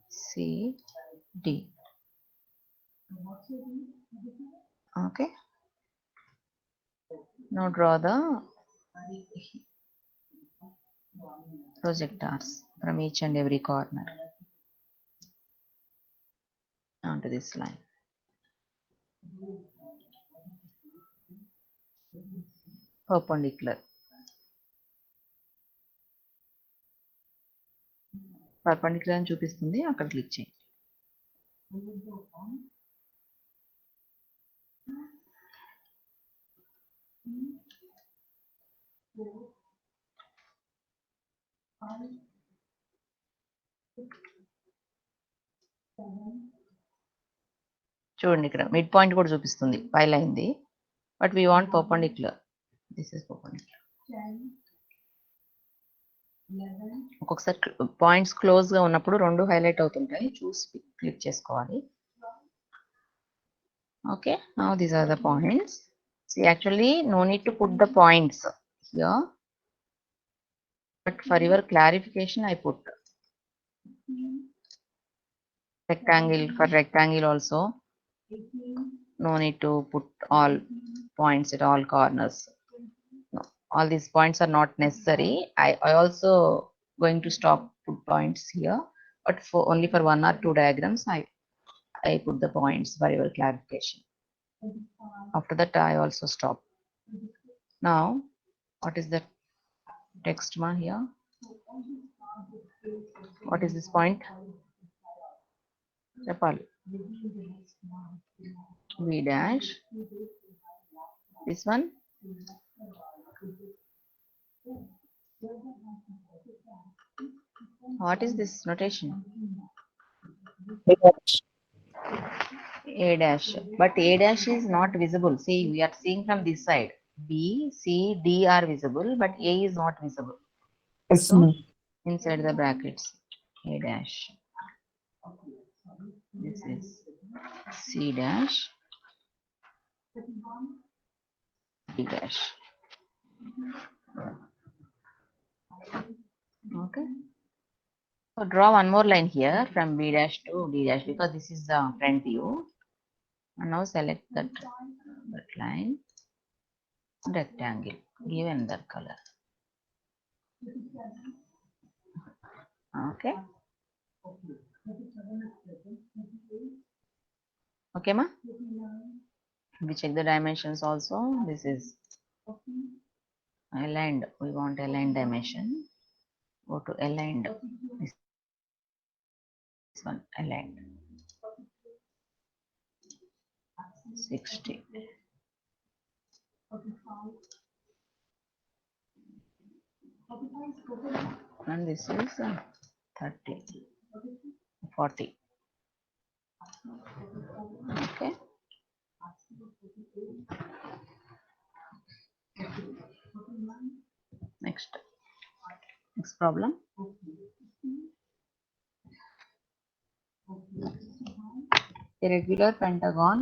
C, D. Okay. Now draw the projectors from each and every corner onto this line. Perpendicular. Perpendicular అని చూపిస్తుంది, అక్కడ click చేయండి. చూడండి ఇక్కడ mid point కూడా చూపిస్తుంది, fail అయింది. But we want perpendicular. This is perpendicular. ఒక్కొక్కసారి పాయింట్స్ క్లోజ్ గా ఉన్నప్పుడు రెండు హైలైట్ అవుతుంటాయి, చూసి క్లిక్ చేసుకోవాలి. Okay, now these are the points. See, actually no need to put the points here, but for your clarification I put rectangle. For rectangle also no need to put all points at all corners. No, all these points are not necessary. I also going to stop put points here, but for only for one or two diagrams I put the points for your clarification. After that I also stop. Now what is the text ma here? What is this point? Chapali. V dash. This one. What is this notation? A dash. But A dash is not visible. See, we are seeing from this side. B, C, D are visible, but A is not visible. Yes, So ma'am. inside the brackets, A dash. This is C dash, D dash. Okay. So draw one more line here from B dash to D dash, because this is the front view. And now select that line, rectangle, give another color. Okay. Okay, ma? We check the dimensions also. This is aligned. We want aligned dimension. Go to aligned. This one aligned. 60. And this is 30, 40. Okay. Next problem. A regular pentagon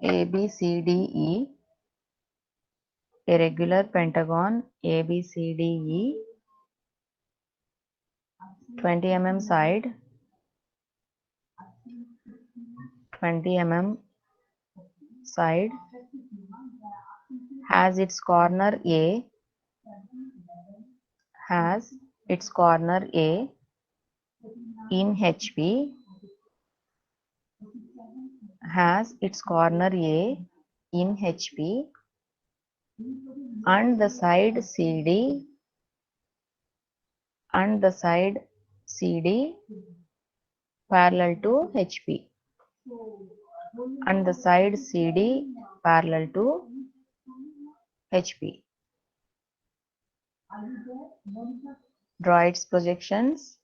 ABCDE, a regular pentagon ABCDE, 20 mm side, 20 mm side, has its corner A, in HP has its corner A in HP and the side CD parallel to HP and the side CD parallel to HP. Draw its projections.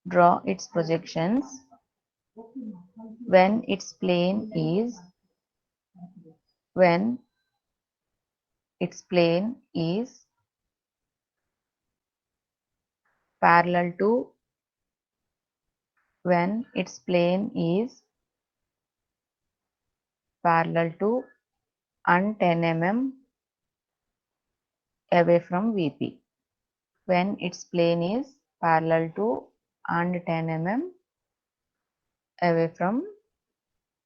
Draw its projections when its plane is parallel to and 10 mm away from VP. When its plane is parallel to and 10 mm away from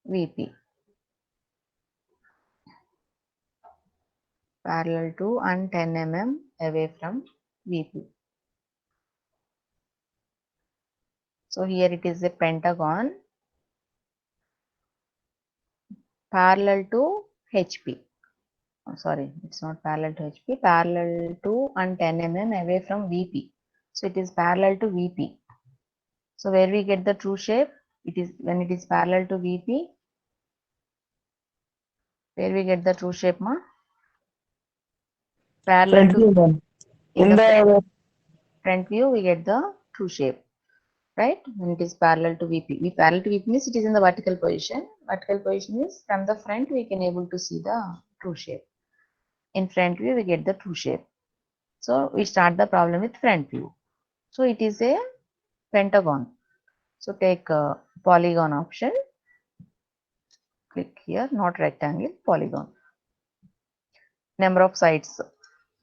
VP. Parallel to and 10 mm away from VP. So here it is a pentagon parallel to HP. Oh, sorry, it's not parallel to HP, parallel to and 10 mm away from VP. So it is parallel to VP. So where we get the true shape? It is when it is parallel to VP. Where we get the true shape, ma? Parallel to in the front view, we get the true shape, right? When it is parallel to VP. Parallel to VP means it is in the vertical position. Vertical position is from the front we can able to see the true shape. In front view, we get the true shape. So we start the problem with front view. So it is a pentagon. So take polygon option. Click here, not rectangle, polygon. Number of sides.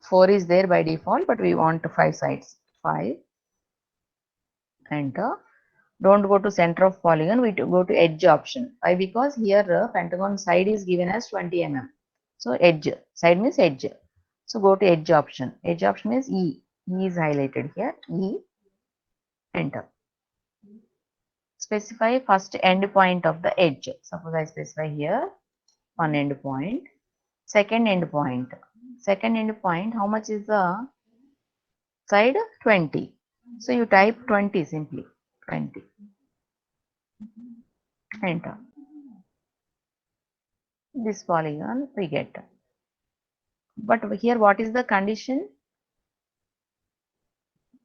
4 is there by default, but we want 5 sides. 5. Enter. Don't go to center of polygon, we go to edge option. Why? Because here pentagon side is given as 20 mm. So edge, side means edge. So go to edge option. Edge option is E. E is highlighted here. E. Enter. Specify first end point of the edge. Suppose I specify here one end point. Second end point. Second end point, how much is the side? 20. So you type 20 simply. 20. Enter. This polygon we get. But here what is the condition?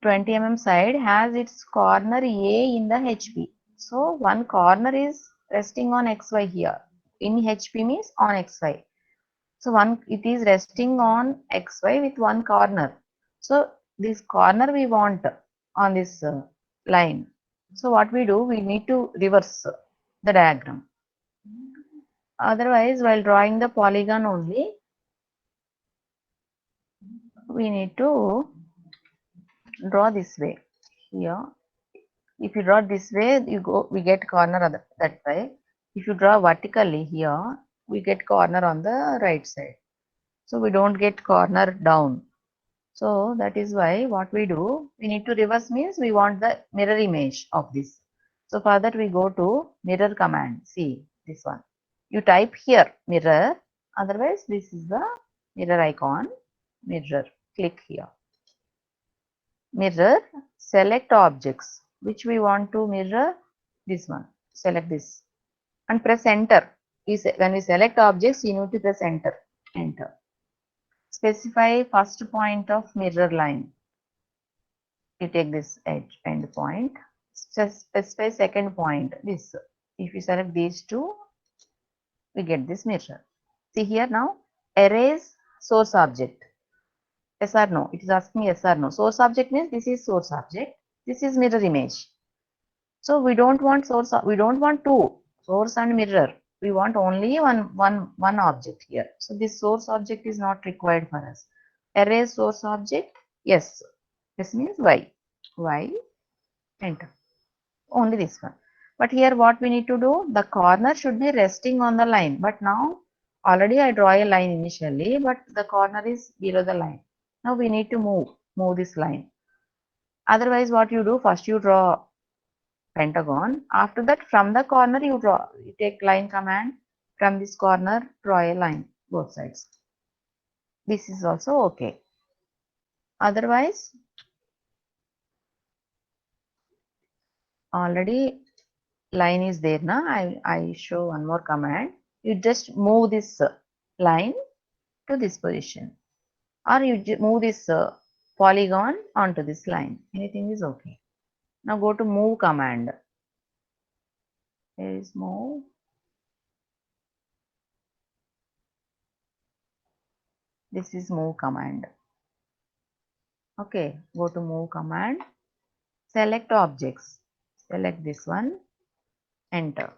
20 mm side has its corner A in the HP. So one corner is resting on XY here. In HP means on XY. So it is resting on XY with one corner. So this corner we want on this line. So what we do, we need to reverse the diagram. Otherwise, while drawing the polygon only, we need to draw this way. Here, if you draw this way, we get corner that way. If you draw vertically here, we get corner on the right side. So we don't get corner down. So that is why what we do, we need to reverse means we want the mirror image of this. So for that we go to mirror command. See this one. You type here mirror. Otherwise this is the mirror icon. Mirror. Click here. Mirror. Select objects. Which we want to mirror? This one. Select this. And press enter. When we select objects, you need to press enter. Enter. Specify first point of mirror line. You take this edge end point. Specify second point. This. If you select these two, we get this mirror. See here now. Erase source object. Yes or no? It is asking yes or no. Source object means this is source object. This is mirror image. So we don't want source. We don't want two, source and mirror. We want only one object here. So this source object is not required for us. Erase source object. Yes. This means Y. Y. Enter. Only this one. But here what we need to do? The corner should be resting on the line. But now already I draw a line initially, but the corner is below the line. Now we need to move this line. Otherwise what you do? First you draw pentagon. After that, from the corner you draw, you take line command, from this corner draw a line both sides. This is also okay. Otherwise, already line is there now. I show one more command. You just move this line to this position, or you move this polygon onto this line. Anything is okay. Now go to move command. Here is move. This is move command. Okay, go to move command. Select objects. Select this one. Enter.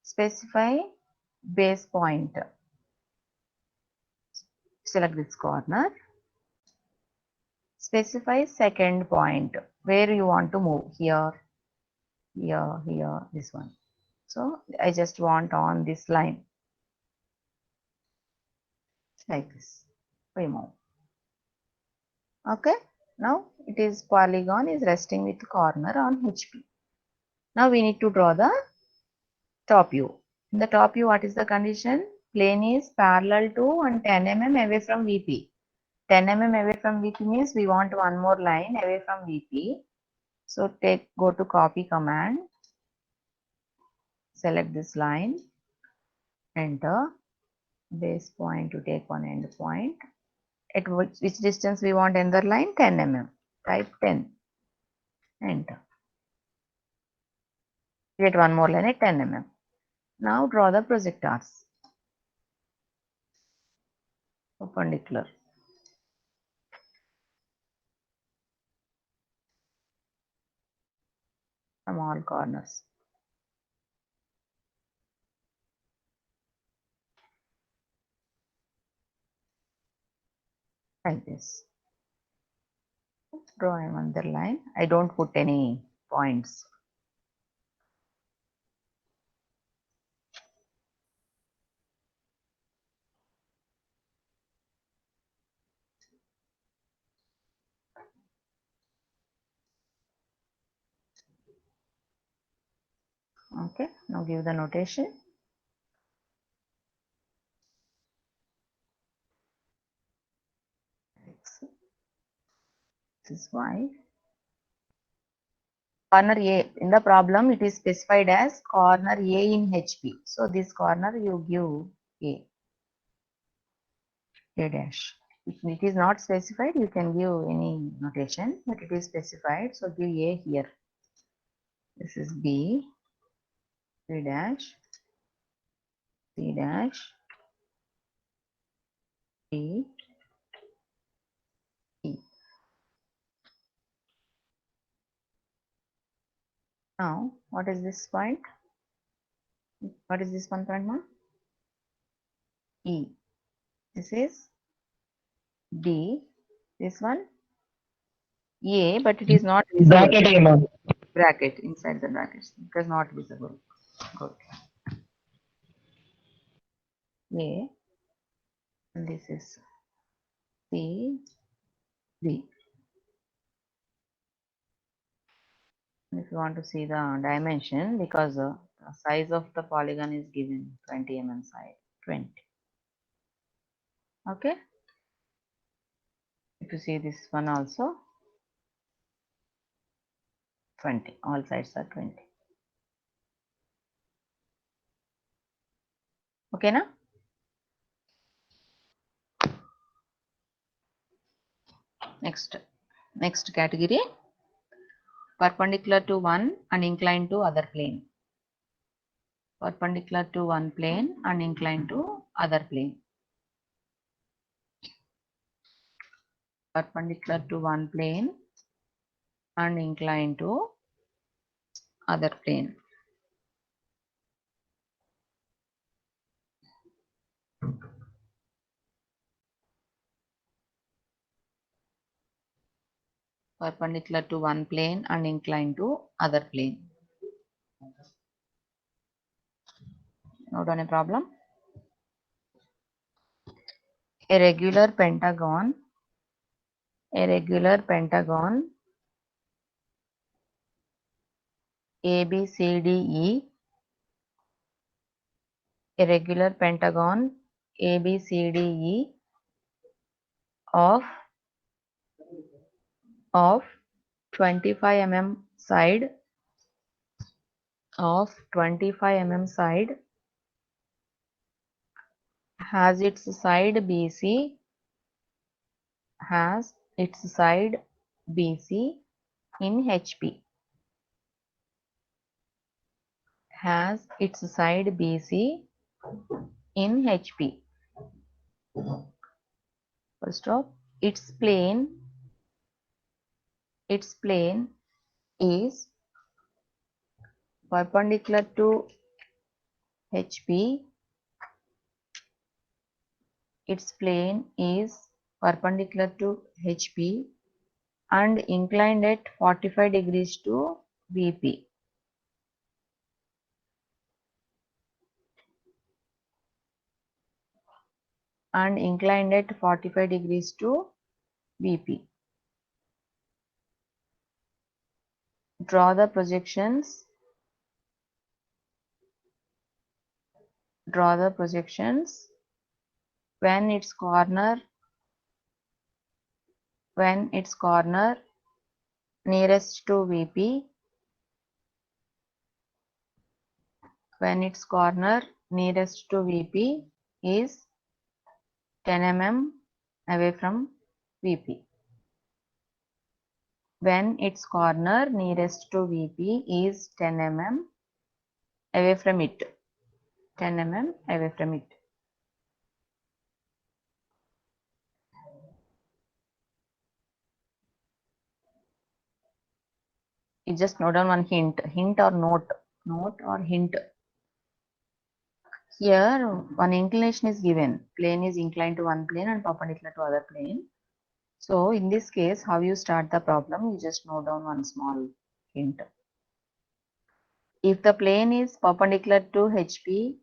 Specify base point. Select this corner. Specify second point where you want to move. Here, here, here, this one. So I just want on this line. Like this. Remove. Okay. Now it is polygon is resting with corner on HP. Now we need to draw the top view. In the top view, what is the condition? Plane is parallel to and 10 mm away from VP. 10 mm away from VP means we want one more line away from VP. So go to copy command, select this line, enter, base point to take one end point. At which distance we want another line? 10 mm. Type 10, enter. Get one more line at 10 mm. Now draw the projectors. Perpendicular. From all corners. Like this. Draw another line. I don't put any points. Okay, now give the notation. This is Y. Corner A. In the problem, it is specified as corner A in HP. So this corner you give A dash. If it is not specified, you can give any notation, but it is specified. So give A here. This is B, B dash, C dash, D, E. Now, what is this point? What is this one point now? E. This is D. This one A, but it is not visible. Bracket inside the brackets. It is not visible. Good. A. And this is C, D. If you want to see the dimension, because the size of the polygon is given 20 mm side, 20. Okay. If you see this one also, 20. All sides are 20. Okay, na? Next category. Perpendicular to one and inclined to other plane. Perpendicular to one plane and inclined to other plane. Perpendicular to one plane and inclined to other plane. Perpendicular to one plane and inclined to other plane. Not any problem. A regular pentagon ABCDE, a regular pentagon ABCDE of 25 mm side, of 25 mm side, has its side BC, has its side BC in HP, has its side BC in HP. First off, its plane is perpendicular to HP. Its plane is perpendicular to HP and inclined at 45 degrees to VP. And inclined at 45 degrees to VP. Draw the projections. Draw the projections when its corner nearest to VP, when its corner nearest to VP is 10 mm away from VP. When its corner nearest to VP is 10 mm away from it. 10 mm away from it. You just note down one hint or note or hint. Here one inclination is given. Plane is inclined to one plane and perpendicular to other plane. So in this case, how you start the problem, you just note down one small hint. If the plane is perpendicular to HP,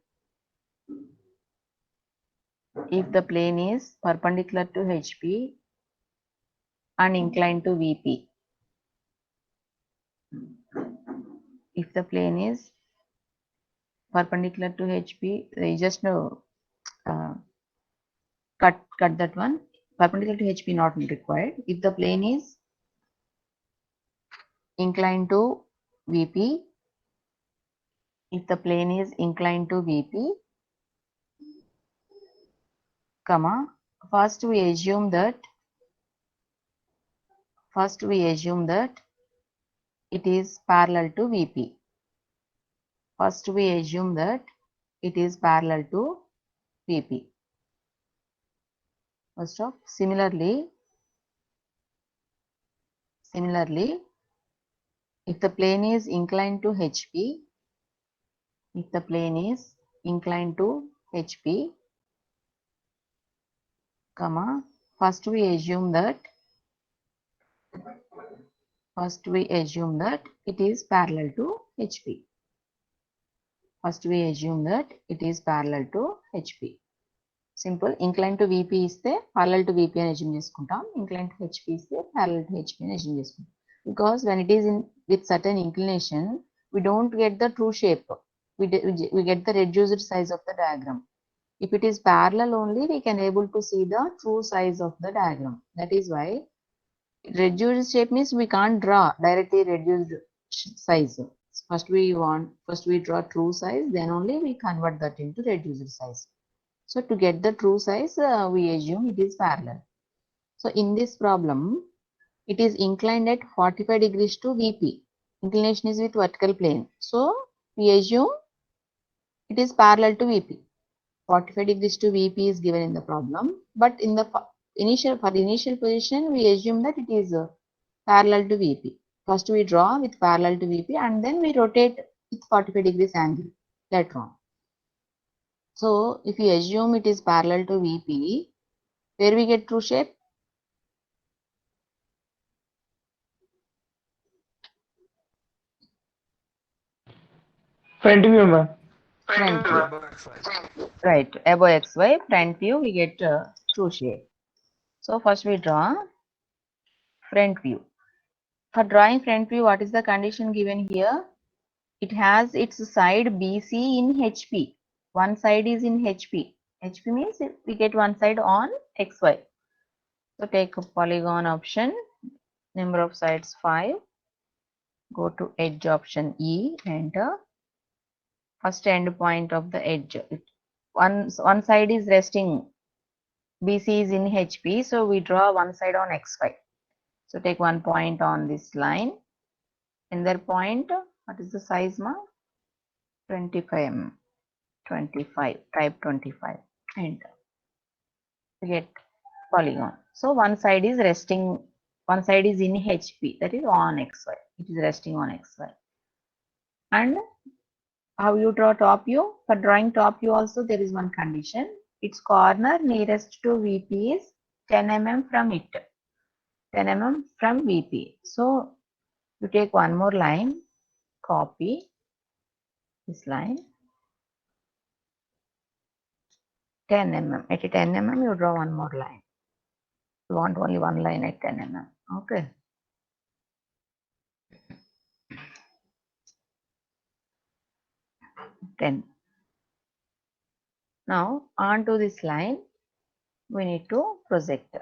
if the plane is perpendicular to HP and inclined to VP, if the plane is perpendicular to HP, you just know cut that one. Perpendicular to HP not required. If the plane is inclined to VP, if the plane is inclined to VP, comma, first we assume that it is parallel to VP. First we assume that it is parallel to VP. First off, similarly, if the plane is inclined to HP, if the plane is inclined to HP, comma, first we assume that it is parallel to HP. First we assume that it is parallel to HP. Simple. Inclined to VP is the parallel to VP and assume cheskuntam. Inclined to HP is the parallel to HP and assume cheskuntam. Because when it is in with certain inclination, we don't get the true shape. We get the reduced size of the diagram. If it is parallel only, we can able to see the true size of the diagram. That is why reduced shape means we can't draw directly reduced size. First we draw true size, then only we convert that into reduced size. So to get the true size, we assume it is parallel. So in this problem, it is inclined at 45 degrees to VP. Inclination is with vertical plane. So we assume it is parallel to VP. 45 degrees to VP is given in the problem, but in the initial position, we assume that it is parallel to VP. First we draw with parallel to VP and then we rotate with 45 degrees angle later on. So if we assume it is parallel to VP, where we get true shape? Front view, ma'am. Front view. Right, above XY, front view, we get true shape. So first we draw front view. For drawing front view, what is the condition given here? it has its side BC in HP. One side is in HP. HP means we get one side on XY. So take a polygon option, number of sides 5. Go to edge option E, enter. First end point of the edge. One side is resting, BC is in HP, so we draw one side on XY. So take one point on this line. Another point, what is the size, ma? 25 mm. 25, type 25, enter. We get polygon. So one side is resting, one side is in HP, that is on XY. It is resting on XY. And how you draw top view? For drawing top view also there is one condition. Its corner nearest to VP is 10 mm from it. 10 mm from VP. So you take one more line, copy this line, 10 mm. At 10 mm you draw one more line. You want only one line at 10 mm. Okay. Then now onto this line we need to project.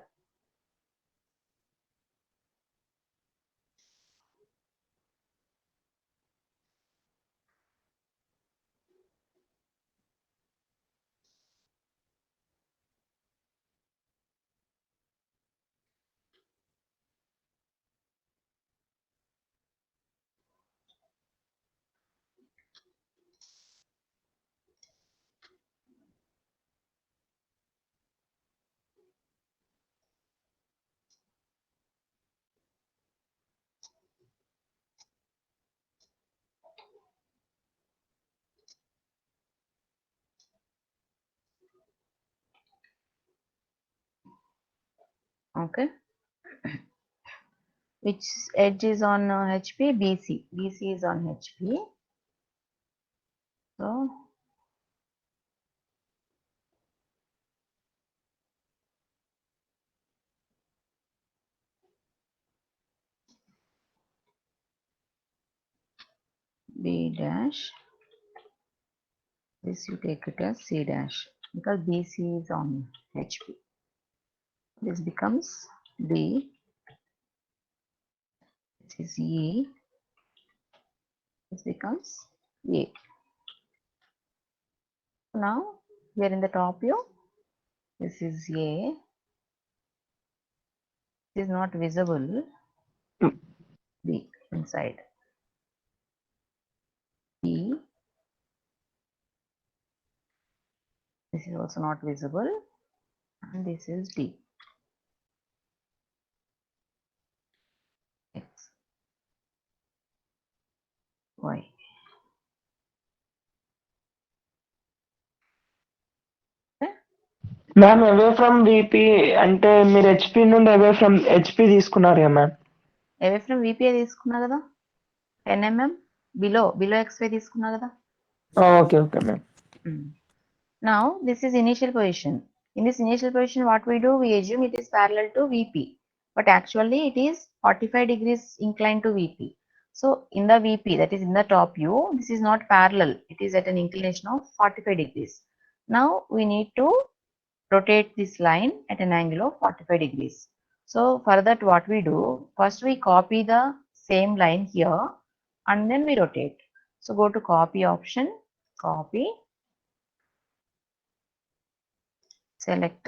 Okay. Which edge is on HP? BC. BC is on HP. So B dash, this you take it as C dash because BC is on HP. This becomes D, this is E, this becomes A. Now we are in the top view, this is A, this is not visible, B inside, E, this is also not visible, and this is D. X, Y. Ma'am away from VP అంటే మీరు HP నుండి away from HP తీసుకున్నారు కదా ma'am. Away from VP తీసుకున్నా కదా, 10 mm below XY తీసుకున్నా కదా. Okay okay ma'am. Now this is initial position. In this initial position, what we do, we assume it is parallel to VP, but actually it is 45 degrees inclined to VP. So in the VP, that is in the top view, this is not parallel. It is at an inclination of 45 degrees. Now we need to rotate this line at an angle of 45 degrees. So for that, what we do, first we copy the same line here and then we rotate. So go to copy option, copy, select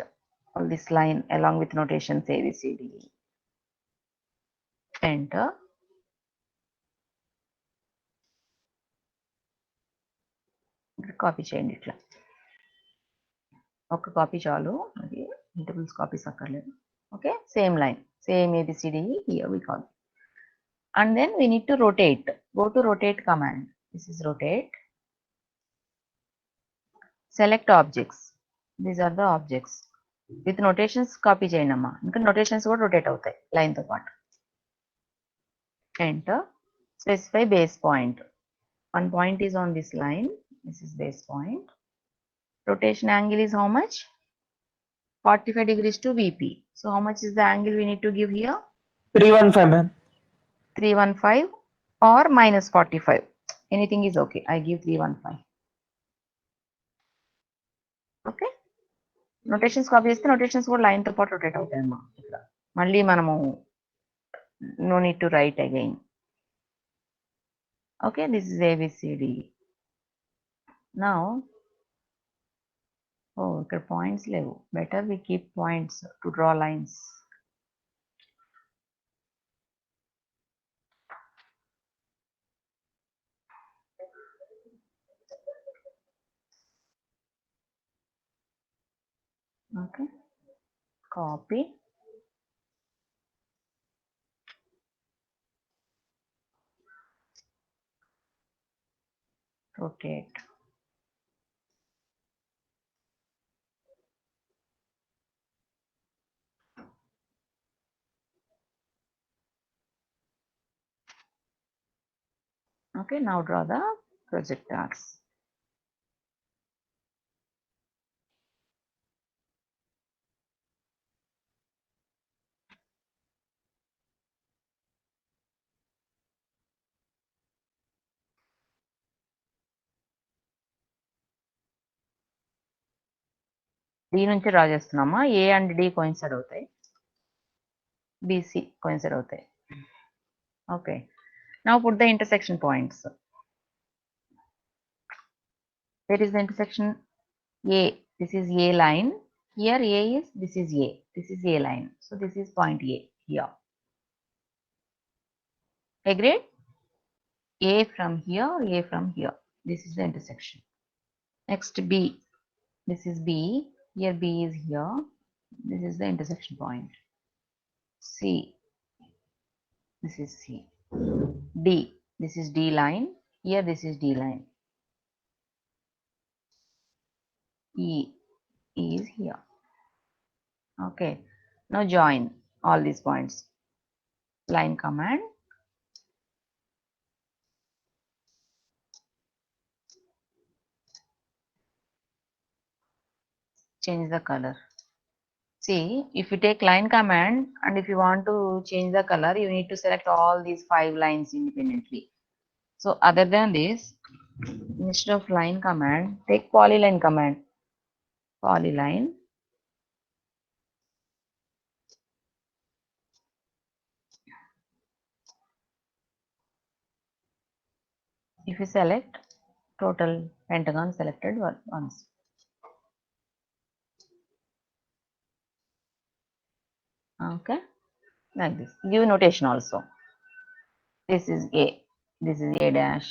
all this line along with notations ABCD, enter. Copy చేయండి ఇట్లా, ఒక copy చాలు, అది multiples copies అక్కర్లేదు. Okay, same line, same ABCD here we call, and then we need to rotate. Go to rotate command, this is rotate, select objects, these are the objects. With notations copy చేయండి అమ్మా, ఇంకా notations కూడా rotate అవుతాయి line తో పాటు. Enter, specify base point. One point is on this line, this is base point. Rotation angle is how much? 45 degrees to VP. So how much is the angle we need to give here? 315 ma'am. 315 or minus 45. Anything is okay. I give 315. Okay, notations copy చేస్తే notations కూడా line తో పాటు rotate అవుతాయి అమ్మా. ఇక్కడ మళ్ళీ మనము no need to write again. Okay, this is ABCD. Now ఇక్కడ పాయింట్స్ లేవు. Better we keep points to draw lines. Okay, copy, rotate. Okay, now draw the projectors. D నుంచి డ్రా చేస్తున్నామా. A and D కోయిన్సైడ్ అవుతాయి, BC coincide అవుతాయి. Okay, now put the intersection points. Where is the intersection? A, this is A line. Here A is, this is A, this is A line. So this is point A here. Agreed? A from here, A from here. This is the intersection. Next B, this is B. Here B is here. This is the intersection point. C, this is C. D, this is D line. Here this is D line. E is here. Okay, now join all these points. Line command. Change the color. See, if you take line command and if you want to change the color, you need to select all these 5 lines independently. So other than this, instead of line command, take polyline command. Polyline. If you select, total pentagon selected once. Okay, like this. Give notation also. This is A, this is A dash,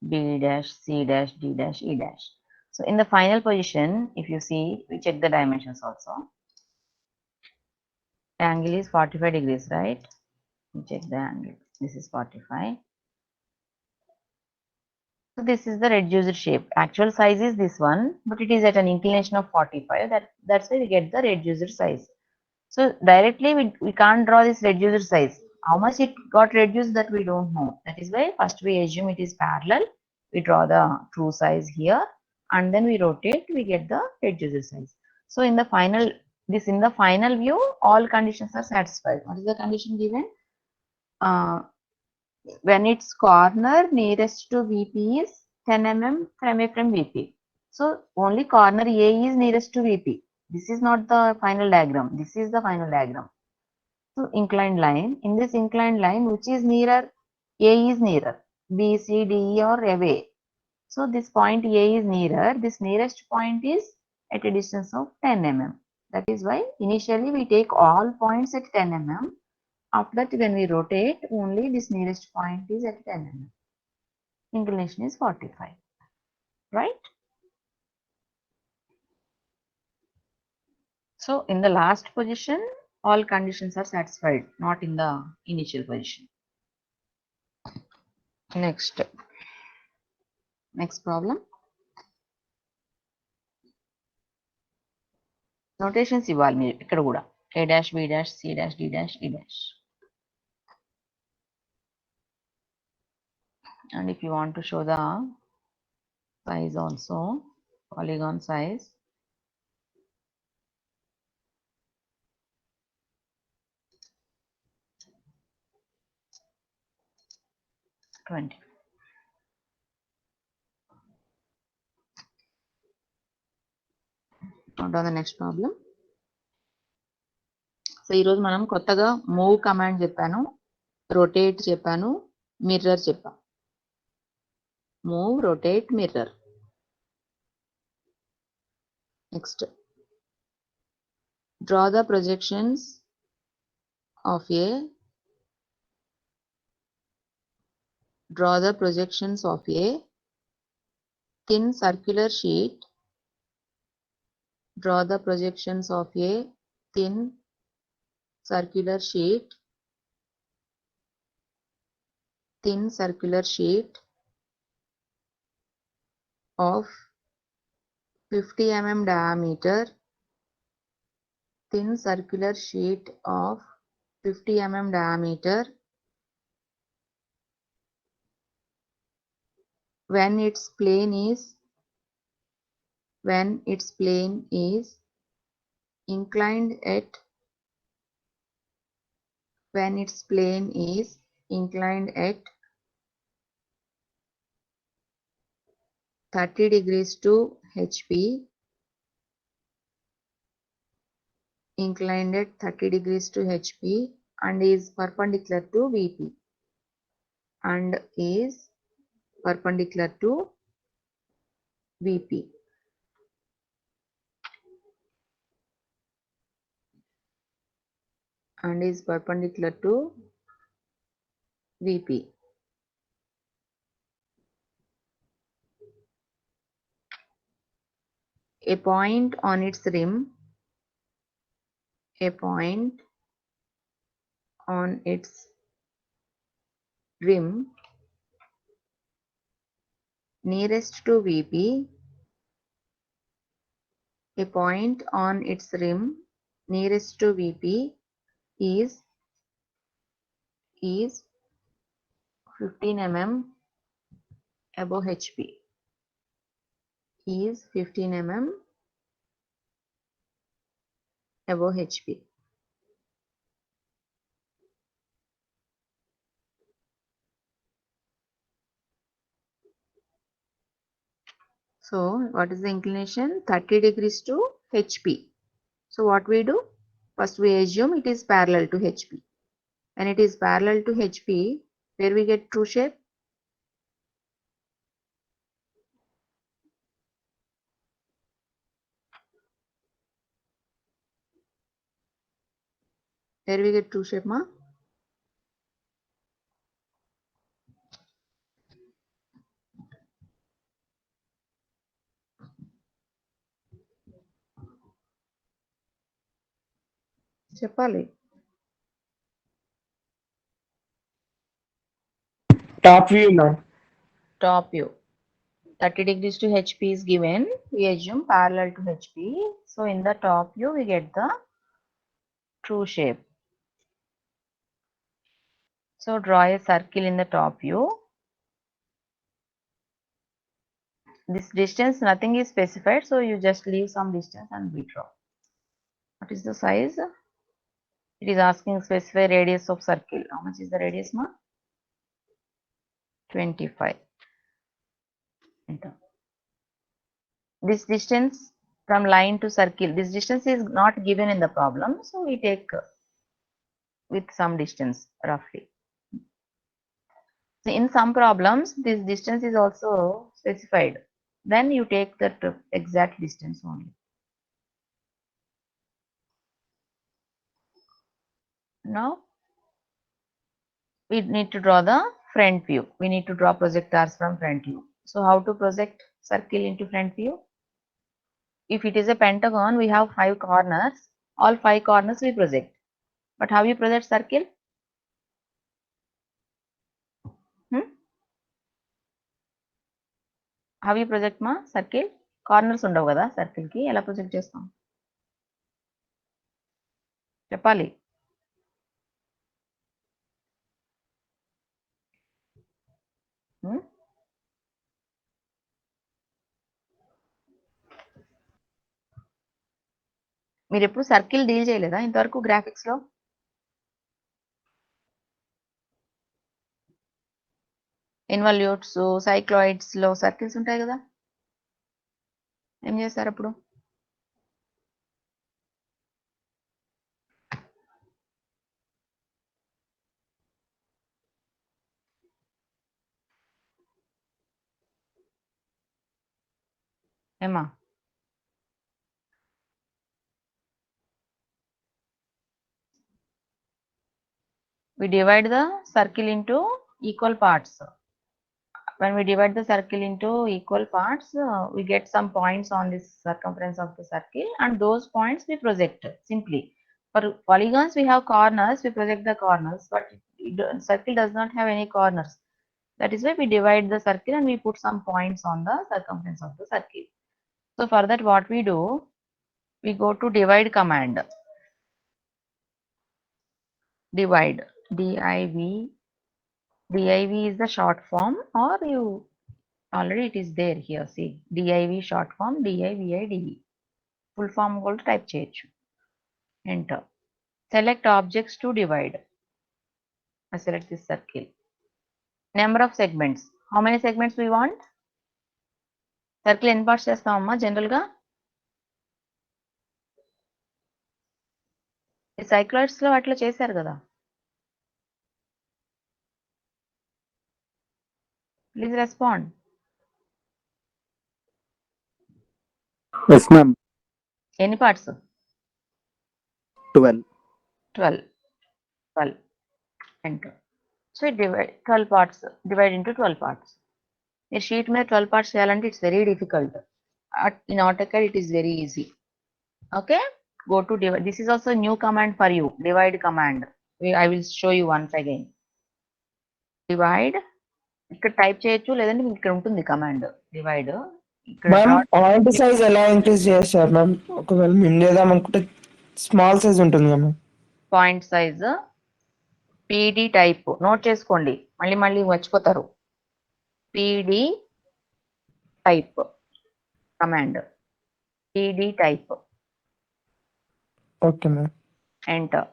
B dash, C dash, D dash, E dash. So in the final position, if you see, we check the dimensions also. Angle is 45 degrees, right? We check the angle. This is 45. So this is the reduced shape. Actual size is this one, but it is at an inclination of 45. That's why we get the reduced size. So directly we can't draw this reduced size. How much it got reduced, that we don't know. That is why first we assume it is parallel. We draw the true size here and then we rotate, we get the reduced size. So in the final view, all conditions are satisfied. What is the condition given? When its corner nearest to VP is 10 mm from VP. So only corner A is nearest to VP. This is not the final diagram. This is the final diagram. So inclined line. In this inclined line, which is nearer? A is nearer. B, C, D, E are away. So this point A is nearer. This nearest point is at a distance of 10 mm. That is why initially we take all points at 10 mm. After that, when we rotate, only this nearest point is at 10 mm. Inclination is 45. Right? So in the last position, all conditions are satisfied, not in the initial position. Next problem. Notations ఇవ్వాలి మీరు ఇక్కడ కూడా. A dash, B dash, C dash, D dash, E dash. And if you want to show the size also, polygon size. Note down the next problem. So ఈరోజు మనం కొత్తగా move command చెప్పాను, rotate చెప్పాను, mirror చెప్పాను. Move, rotate, mirror. Next, draw the projections of A thin circular sheet. Draw the projections of a thin circular sheet of 50 mm diameter. Thin circular sheet of 50 mm diameter when its plane is inclined at 30 degrees to HP, and is perpendicular to VP. A point on its rim nearest to VP. A point on its rim nearest to VP is 15 mm above HP. So what is the inclination? 30 degrees to HP. So what we do? First we assume it is parallel to HP. When it is parallel to HP, where we get true shape? Where we get true shape, ma? చెప్పాలి. Top view, ma'am. Top view. 30 degrees to HP is given. We assume parallel to HP. So in the top view, we get the true shape. So draw a circle in the top view. This distance, nothing is specified. So you just leave some distance and we draw. What is the size? It is asking specify radius of circle. How much is the radius, ma? 25. Enter. This distance from line to circle, this distance is not given in the problem, so we take with some distance roughly. So in some problems this distance is also specified, then you take that exact distance only. Now we need to draw the front view. We need to draw projectors from front view. So how to project circle into front view? If it is a pentagon, we have 5 corners. All 5 corners we project. But how you project circle? How you project ma circle? Corners undavu kada circle ki ela project chestam? Cheppali. మీరు ఎప్పుడు circle deal చేయలేదా ఇంతవరకు graphics లో? ఇన్వల్యూట్స్, సైక్లాయిడ్స్ లో circles ఉంటాయి కదా, ఏం చేస్తారు అప్పుడు? Emma. We divide the circle into equal parts. When we divide the circle into equal parts, we get some points on this circumference of the circle, and those points we project simply. For polygons, we have corners, we project the corners, but circle does not have any corners. That is why we divide the circle and we put some points on the circumference of the circle. So for that, what we do, we go to divide command. Divide, div. Div is the short form, or you already it is there here. See, div short form, div. Full form కూడా type చేయొచ్చు. Enter. Select objects to divide. I select this circle. Number of segments. How many segments we want? Circle ఎన్ని parts చేస్తామమ్మా general గా? ఈ సైక్లాయిడ్స్ లో అట్లా చేశారు కదా. Please respond. Yes, ma'am. ఎన్ని parts? 12. 12. Enter. So it divide 12 parts. Divide into 12 parts. A sheet మీద 12 parts చేయాలంటే it's very difficult. In AutoCAD it is very easy. Okay, go to divide. This is also a new command for you. Divide command. I will show you once again. Divide. ఇక్కడ type చేయొచ్చు, లేదంటే మీకు ఇక్కడ ఉంటుంది command divide. ఇక్కడ ma'am point size ఎలా increase చేస్తారు ma'am? ఒకవేళ మేము చేద్దాం అనుకుంటే స్మాల్ సైజ్ ఉంటుంది కదా ma'am. Point size PD type note చేసుకోండి, మళ్ళీ మళ్ళీ మర్చిపోతారు. PD type command, PD type. Okay ma'am. Enter.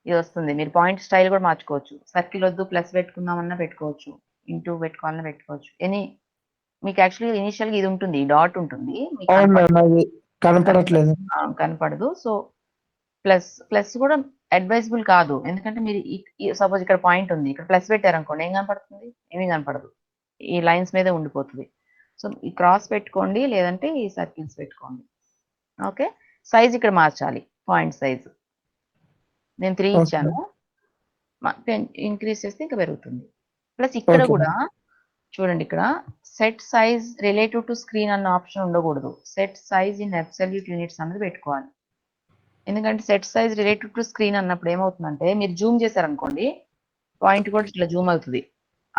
ఇది వస్తుంది. మీరు పాయింట్ స్టైల్ కూడా మార్చుకోవచ్చు. సర్కిల్ వద్దు ప్లస్ పెట్టుకుందామన్నా పెట్టుకోవచ్చు, ఇంటూ పెట్టుకోవాలన్నా పెట్టుకోవచ్చు. ఎనీ మీకు యాక్చువల్లీ ఇనిషియల్ గా ఇది ఉంటుంది, డాట్ ఉంటుంది, మీకు అవును మ్యామ్, అది కనపడట్లేదు. కనపడదు. సో ప్లస్ కూడా అడ్వైజబుల్ కాదు, ఎందుకంటే మీరు సపోజ్ ఇక్కడ పాయింట్ ఉంది, ఇక్కడ ప్లస్ పెట్టారనుకోండి ఏం కనపడుతుంది? ఏమీ కనపడదు, ఈ లైన్స్ మీదే ఉండిపోతుంది. సో ఈ క్రాస్ పెట్టుకోండి, లేదంటే ఈ సర్కిల్స్ పెట్టుకోండి. ఓకే, సైజ్ ఇక్కడ మార్చాలి. పాయింట్ సైజ్ నేను 3 ఇచ్చాను, ఇంక్రీజ్ చేస్తే ఇంకా పెరుగుతుంది. ప్లస్ ఇక్కడ కూడా చూడండి, ఇక్కడ set size relative to screen అన్న ఆప్షన్ ఉండకూడదు. Set size in absolute units అన్నది పెట్టుకోవాలి. ఎందుకంటే set size relative to screen అన్నప్పుడు ఏమవుతుందంటే, మీరు జూమ్ చేశారనుకోండి పాయింట్ కూడా ఇట్లా జూమ్ అవుతుంది.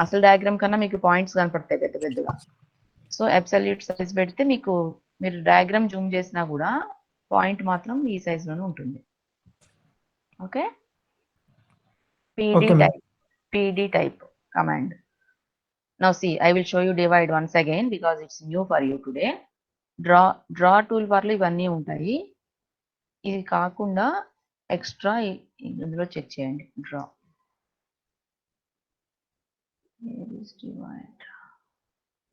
అసలు డయాగ్రామ్ కన్నా మీకు పాయింట్స్ కనపడతాయి పెద్ద పెద్దగా. సో అబ్సల్యూట్ సైజ్ పెడితే మీకు, మీరు డయాగ్రామ్ జూమ్ చేసినా కూడా పాయింట్ మాత్రం ఈ సైజ్ లోనే ఉంటుంది. Okay, pd type command. Now see, I will show you divide once again because it's new for you today. Draw toolbar లో ఇవన్నీ ఉంటాయి. ఇది కాకుండా ఎక్స్ట్రా ఇందులో చెక్ చేయండి. Draw,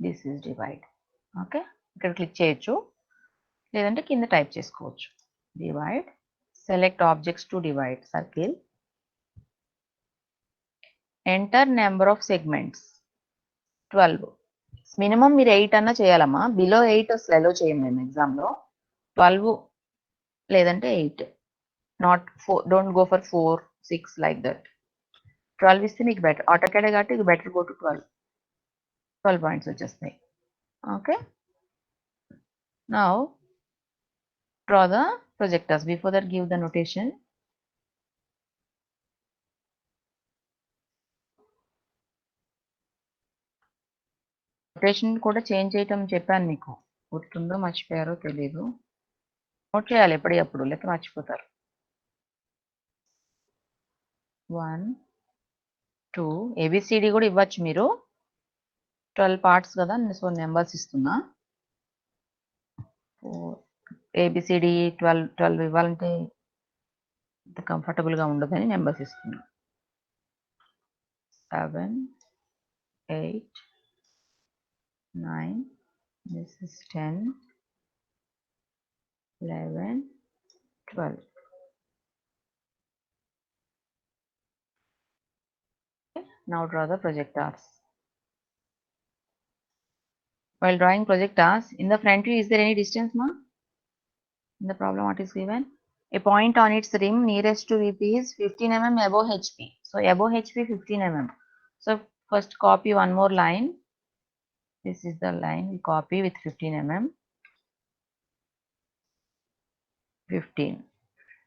this is divide. Okay, ఇక్కడ క్లిక్ చేయొచ్చు, లేదంటే కింద టైప్ చేసుకోవచ్చు. Divide, select objects to divide circle. Enter number of segments 12. Minimum మీరు 8 అన్నా చేయాలమ్మా, బిలో 8 అసలు అలో చేయం మేము ఎగ్జామ్లో. 12 లేదంటే 8, not 4. Don't go for 4, 6 like that. 12 ఇస్తే మీకు బెటర్. ఆటోకేడే కాబట్టి ఇది బెటర్ గో టు 12 పాయింట్స్ వచ్చేస్తాయి. Okay, now draw the projectors. Before that give the notation. Notation కూడా చేంజ్ చేయటం చెప్పాను మీకు, గుర్తుందో మర్చిపోయారో తెలీదు. నోట్ చేయాలి ఎప్పటికప్పుడు, లేకపోతే మర్చిపోతారు. 1, 2 ABCD కూడా ఇవ్వచ్చు మీరు. 12 పార్ట్స్ కదా, సో నెంబర్స్ ఇస్తున్నా. 4 ABCD 12 ఇవ్వాలంటే కంఫర్టబుల్ గా ఉండదని నెంబర్స్ ఇస్తున్నా. 7, 8, 9, this is 10, 11, 12. Okay. Now draw the projectors. While drawing projectors, in the front view, is there any distance, ma? In the problem, what is given? A point on its rim nearest to VP is 15 mm above HP. So above HP 15 mm. So first copy one more line. This is the line we copy with 15 mm. 15.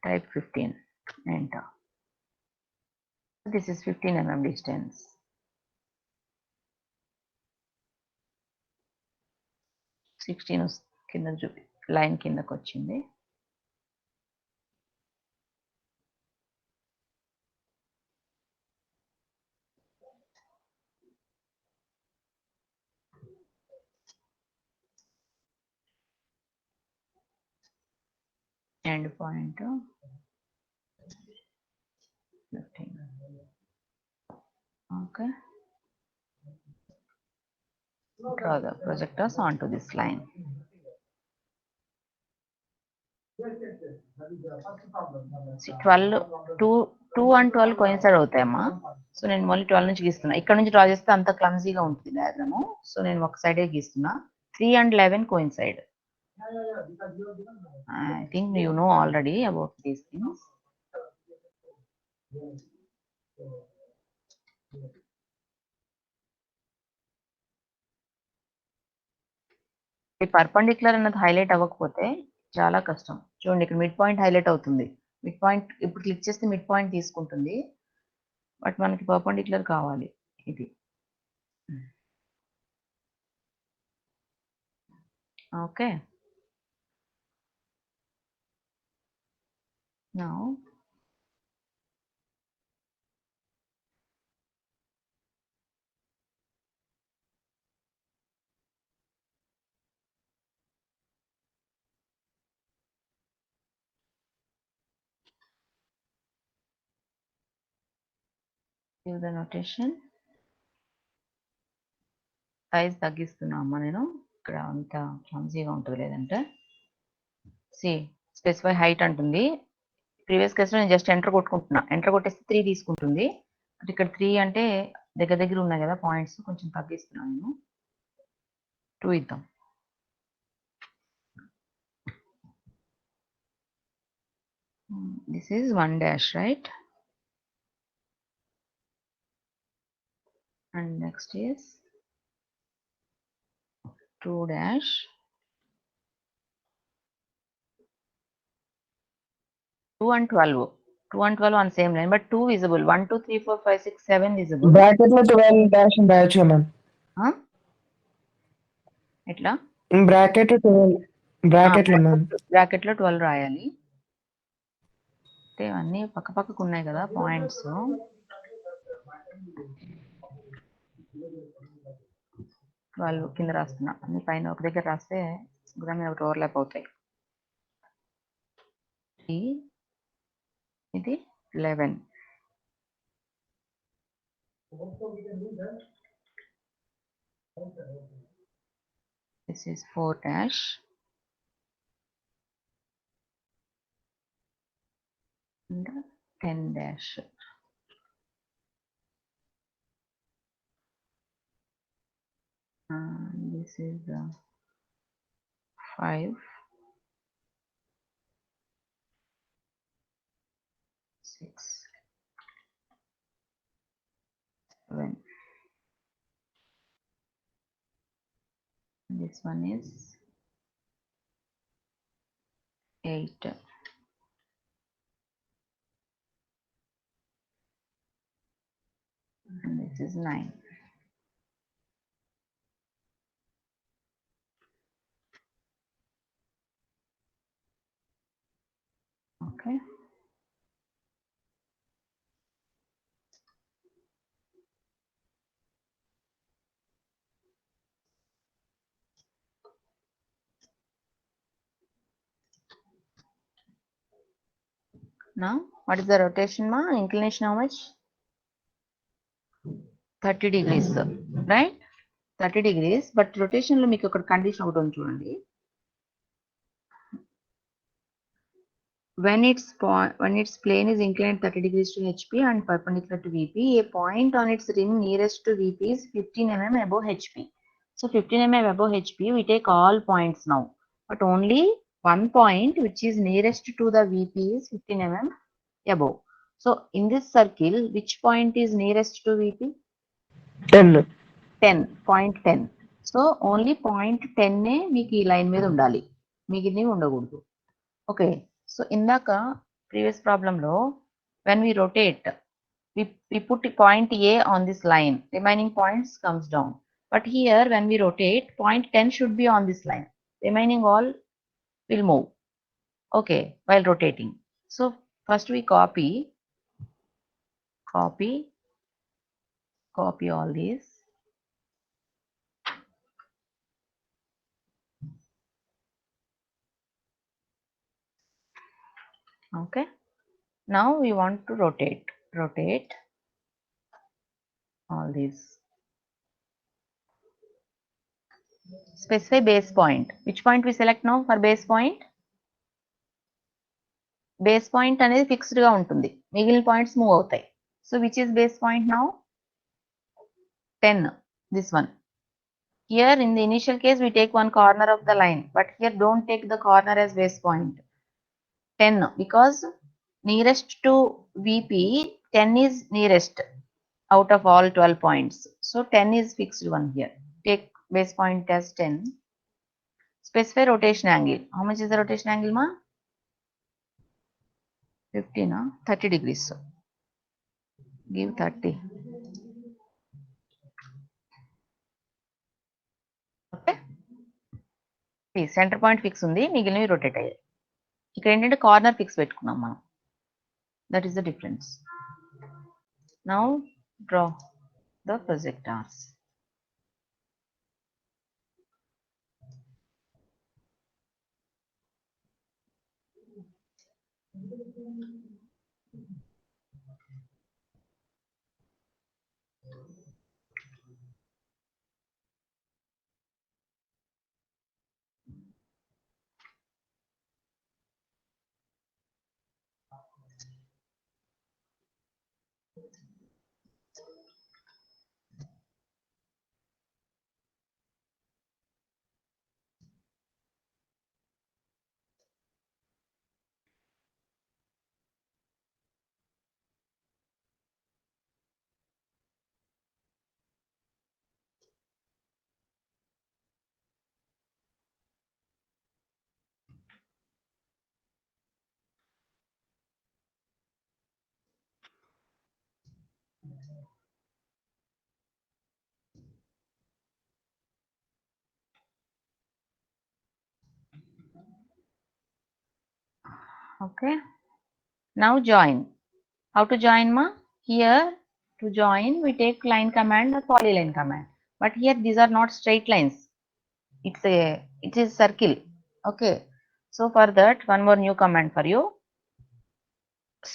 Type 15. Enter. This is 15 mm distance. Sixteen కింద చూపి line కిందకు వచ్చింది. End point 15. Okay. Draw the projectors onto this line. See, 12, 2 and 12 coincide అవుతాయమ్మా. So నేను మళ్ళీ 12 నుంచి గీస్తున్నా. ఇక్కడ నుంచి draw చేస్తే అంత క్లమ్జీగా ఉంటుంది డయాగ్రామ్. సో నేను ఒక సైడే గీస్తున్నా. 3 and 11 coincide. I think you know already about these things. ఈ పర్పెండిక్యులర్ అన్నది హైలైట్ అవ్వకపోతే చాలా కష్టం. చూడండి ఇక్కడ మిడ్ పాయింట్ హైలైట్ అవుతుంది. మిడ్ పాయింట్ ఇప్పుడు క్లిక్ చేస్తే మిడ్ పాయింట్ తీసుకుంటుంది. బట్ మనకి పర్పెండిక్యులర్ కావాలి ఇది. Okay. Now give the notation. Size తగ్గిస్తున్నా అమ్మ నేను. ఇక్కడ అంత క్లమ్జీగా ఉంటుంది లేదంటే. సి స్పెసిఫై హైట్ అంటుంది. ప్రీవియస్ కేసులో నేను జస్ట్ ఎంటర్ కొట్టుకుంటున్నా. ఎంటర్ కొట్టేస్తే 3 తీసుకుంటుంది. బట్ ఇక్కడ 3 అంటే దగ్గర దగ్గర ఉన్నాయి కదా పాయింట్స్, కొంచెం తగ్గిస్తున్నాను నేను. 2 ఇద్దాం. This is 1 dash, right? And next is 2 dash. 2 and 12. 2 and 12 on same line, but 2 visible. 1, 2, 3, 4, 5, 6, 7 visible. Bracket లో 12 డాష్ రాయొచ్చు మ్యామ్. ఎట్లా? బ్రాకెట్ 12 బ్రాకెట్ లో మ్యామ్. బ్రాకెట్ లో 12 రాయాలి. అంటే అన్నీ పక్క పక్కకు ఉన్నాయి కదా పాయింట్స్. వాళ్ళు కింద రాస్తున్నా. అన్ని పైన ఒక దగ్గర రాస్తే గురం ఒకటి ఓవర్లాప్ అవుతాయి. ఇది 11. This is 4 dash. And 10 dash. This is 5, 6, 7. This one is 8. And this is 9. Okay. Now, what is the rotation, ma? Inclination how much? 30 degrees, right? 30 degrees. But rotation lo meeku oka condition okati undi chudandi. When its plane is inclined 30 degrees to HP and perpendicular to VP, a point on its rim nearest to VP is 15 mm above HP. So 15 mm above HP, we take all points now, but only one point which is nearest to the VP is 15 mm above. So in this circle, which point is nearest to VP? 10. 10, point 10. So only point 10 నే మీకు ఈ line మీద ఉండాలి, మిగిలినవి ఉండకూడదు. Okay, so ఇందాక previous ప్రాబ్లంలో when we rotate, we put point A on this line, remaining points comes down. But here when we rotate, point 10 should be on this line, remaining all will move. Okay, while rotating. So first we copy all these. Okay, now we want to rotate all these. Specify base point. Which point we select now for base point? Base point అనేది fixed గా ఉంటుంది, మిగిలిన points move అవుతాయి. So which is base point now? 10, this one. Here in the initial case we take one corner of the line, but here don't take the corner as base point. 10, because nearest to VP, 10 is nearest out of all 12 points. So 10 is fixed one here. Take base point as 10. Specify rotation angle. How much is the rotation angle, ma? 15, 30 degrees. So give 30. Okay. Centre point fix ఉంది, మిగిలినవి rotate అయ్యాయి. ఇక్కడ ఏంటంటే corner fix పెట్టుకున్నాం మనం. That is the difference. Now draw the projectors. Okay, now join. How to join, ma? Here to join we take line command or polyline command, but here these are not straight lines, it is circle. Okay, so for that one more new command for you,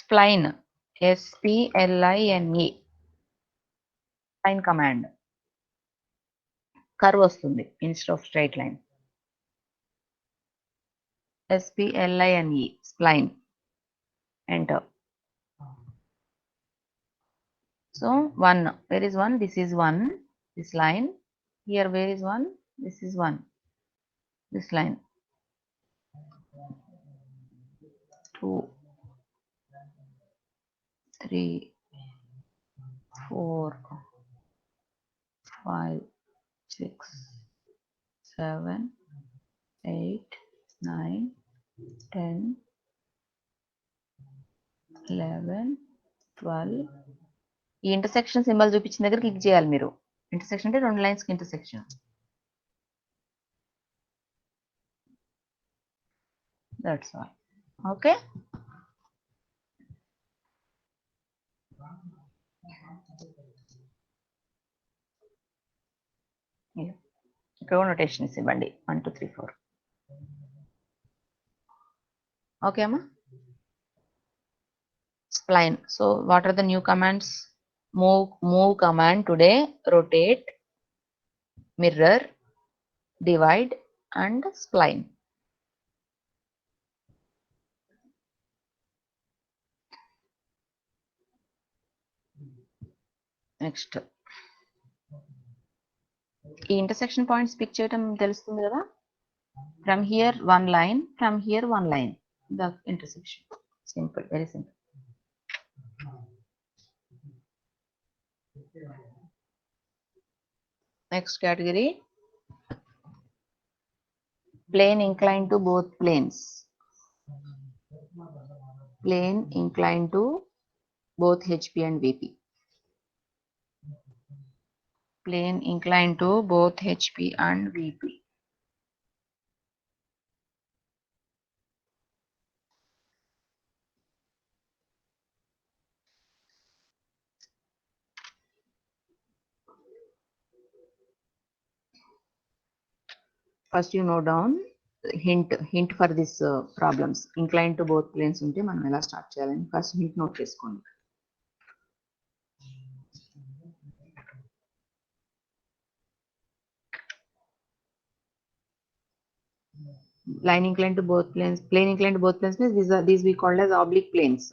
spline, spline, spline command. Curve వస్తుంది instead of straight line. spline, spline. Enter. So 1, where is 1? This is 1, this line. Here where is 1? This is 1, this line. 2, 3, 4, 5, 6, 7, 8, 9, 10, 11, 12. ఈ intersection symbol చూపించిన దగ్గర click చేయాలి మీరు. Intersection అంటే రెండు lines కి intersection. That's all. Okay, ఇక్కడ నోటేషన్స్ ఇవ్వండి 1 2 3 4. ఓకే అమ్మా. Spline. So what are the new commands? Move command today, rotate, mirror, divide and spline. Next, ఈ ఇంటర్సెక్షన్ పాయింట్స్ పిక్ చేయడం తెలుస్తుంది కదా. From here one line, from here one line, the intersection. Simple, very simple. Next category, plane inclined to both planes. Plane inclined to both HP and VP. Plane inclined to both HP and VP. First you note down hint for this problems. Inclined to both planes ఉంటే మనం ఎలా start చేయాలని first hint note చేసుకోండి. Line inclined to both planes, plane inclined to both planes means these we called as oblique planes.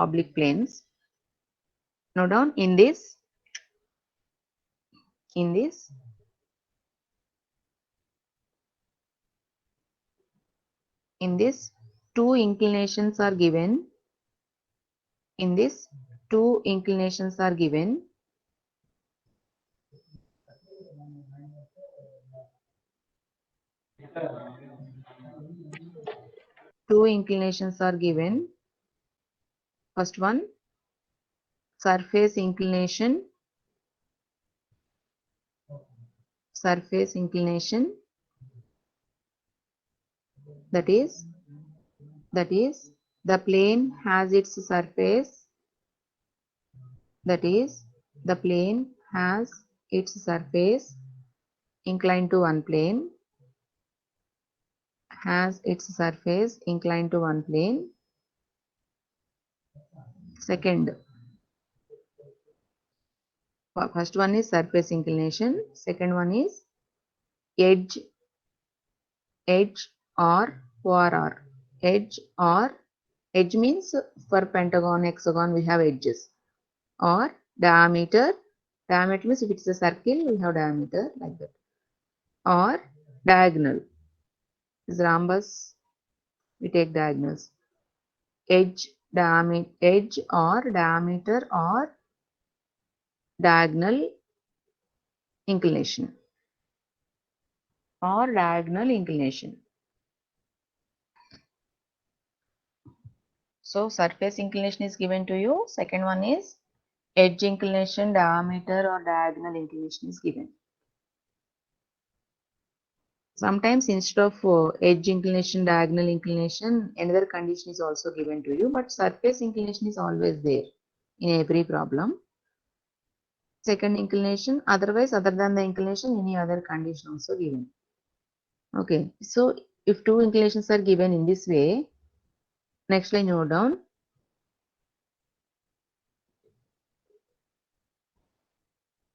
Oblique planes. Note down in this two inclinations are given. In this two inclinations are given. Two inclinations are given. First one, surface inclination. Surface inclination. That is the plane has its surface. That is the plane has its surface inclined to one plane. Has its surface inclined to one plane. Second, first one is surface inclination. Second one is edge or ORR. Edge means for pentagon, hexagon we have edges. Or diameter means if it's a circle we have diameter like that. Or diagonal, is rhombus we take diagonals. Edge or diameter or diagonal inclination. Or diagonal inclination. So surface inclination is given to you. Second one is edge inclination, diameter or diagonal inclination is given. Sometimes instead of edge inclination, diagonal inclination, another condition is also given to you, but surface inclination is always there in every problem. Second inclination, otherwise other than the inclination, any other condition also given. Okay, so if two inclinations are given in this way, next line note down.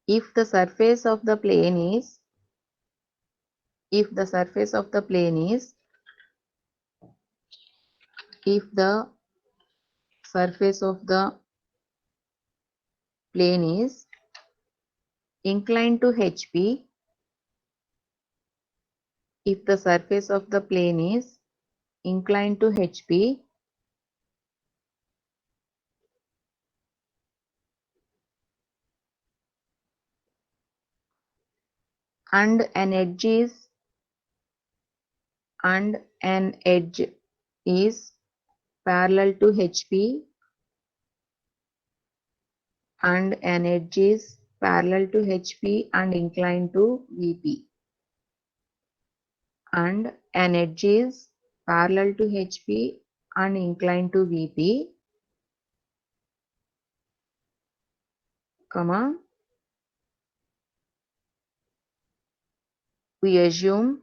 If the surface of the plane is inclined to HP, if the surface of the plane is inclined to HP, and an edge is parallel to HP, and an edge is parallel to HP and inclined to VP, and an edge is parallel to HP and inclined to VP, comma, we assume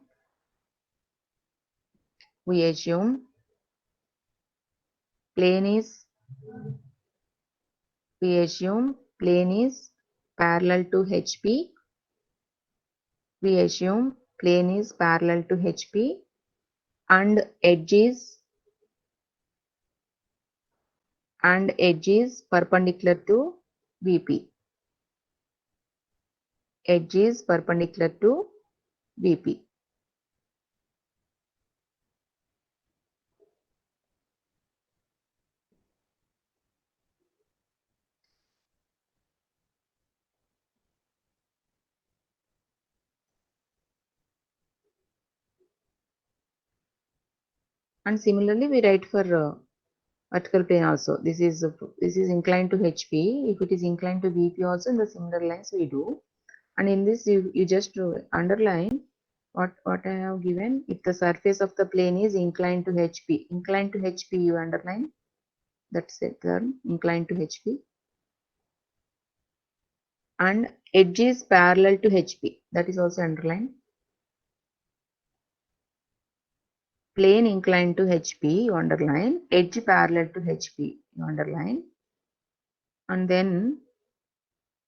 plane is parallel to HP. We assume plane is parallel to HP and edge is perpendicular to VP. edge is perpendicular to VP. And similarly, we write for vertical plane also. This is inclined to HP. If it is inclined to VP also, in the similar lines we do. And in this, you just underline what I have given. If the surface of the plane is inclined to HP, inclined to HP, you underline. That's the term, inclined to HP. And edge is parallel to HP. That is also underlined. Plane inclined to HP, you underline. Edge parallel to HP, you underline. And then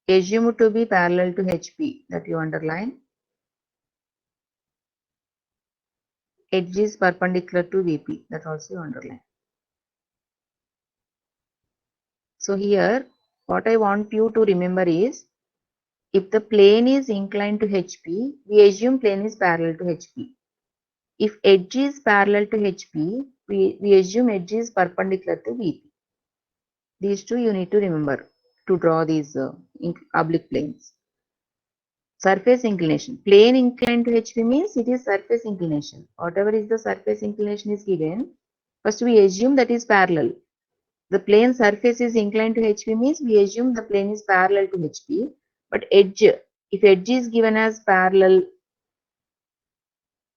assume to be parallel to HP, that you underline. Edge is perpendicular to VP, that also you underline. So here, what I want you to remember is, if the plane is inclined to HP, we assume plane is parallel to HP. If edge is parallel to HP, we assume edge is perpendicular to VP. These two you need to remember to draw these oblique planes. Surface inclination. Plane inclined to HP means it is surface inclination. Whatever is the surface inclination is given, first we assume that is parallel. The plane surface is inclined to HP means we assume the plane is parallel to HP. But edge, if edge is given as parallel,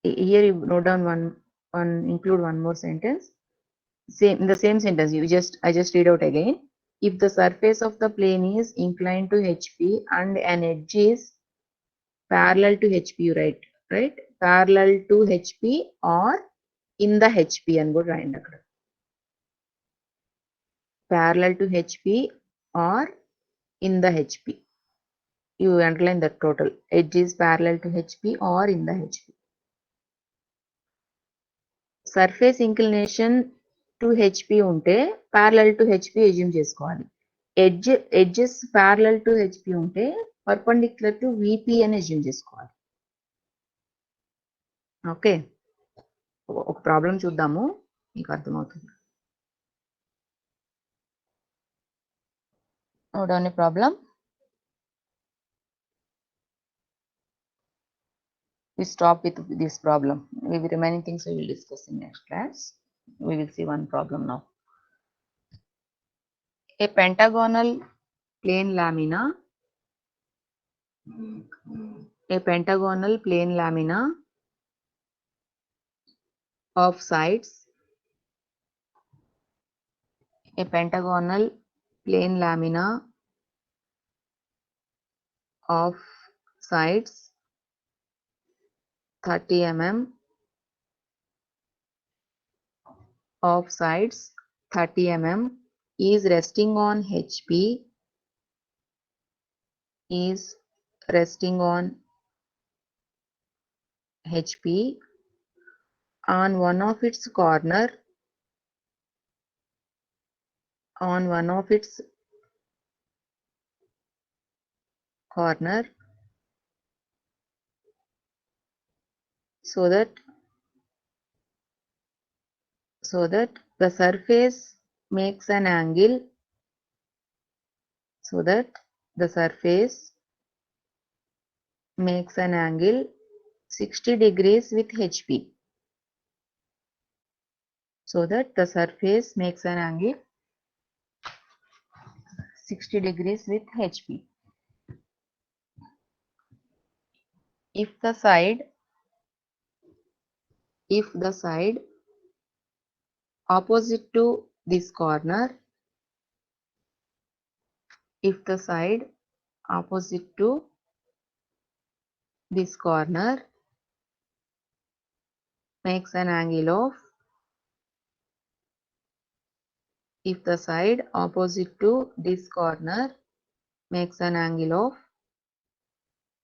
here you note down include one more sentence. In the same sentence, I just read out again. If the surface of the plane is inclined to HP and an edge is parallel to HP, you write, right? Parallel to HP or in the HP and go right. Parallel to HP or in the HP. You underline the total. Edge is parallel to HP or in the HP. Surface inclination to HP unte parallel to HP assume చేసుకోవాలి. Edges parallel to HP ఉంటే perpendicular to VP అని assume చేసుకోవాలి. Okay, ఒక problem చూద్దాము, మీకు అర్థమవుతుంది. Note down a problem. We stop with this problem. Maybe remaining things we will discuss in next class. We will see one problem now. A pentagonal plane lamina. A pentagonal plane lamina of sides. A pentagonal plane lamina of sides 30 mm of sides 30 mm is resting on HP, is resting on HP on one of its corner, on one of its corner, so that the surface makes an angle, so that the surface makes an angle 60 degrees with HP, so that the surface makes an angle 60 degrees with HP. If the side opposite to this corner, if the side opposite to this corner makes an angle of, if the side opposite to this corner makes an angle of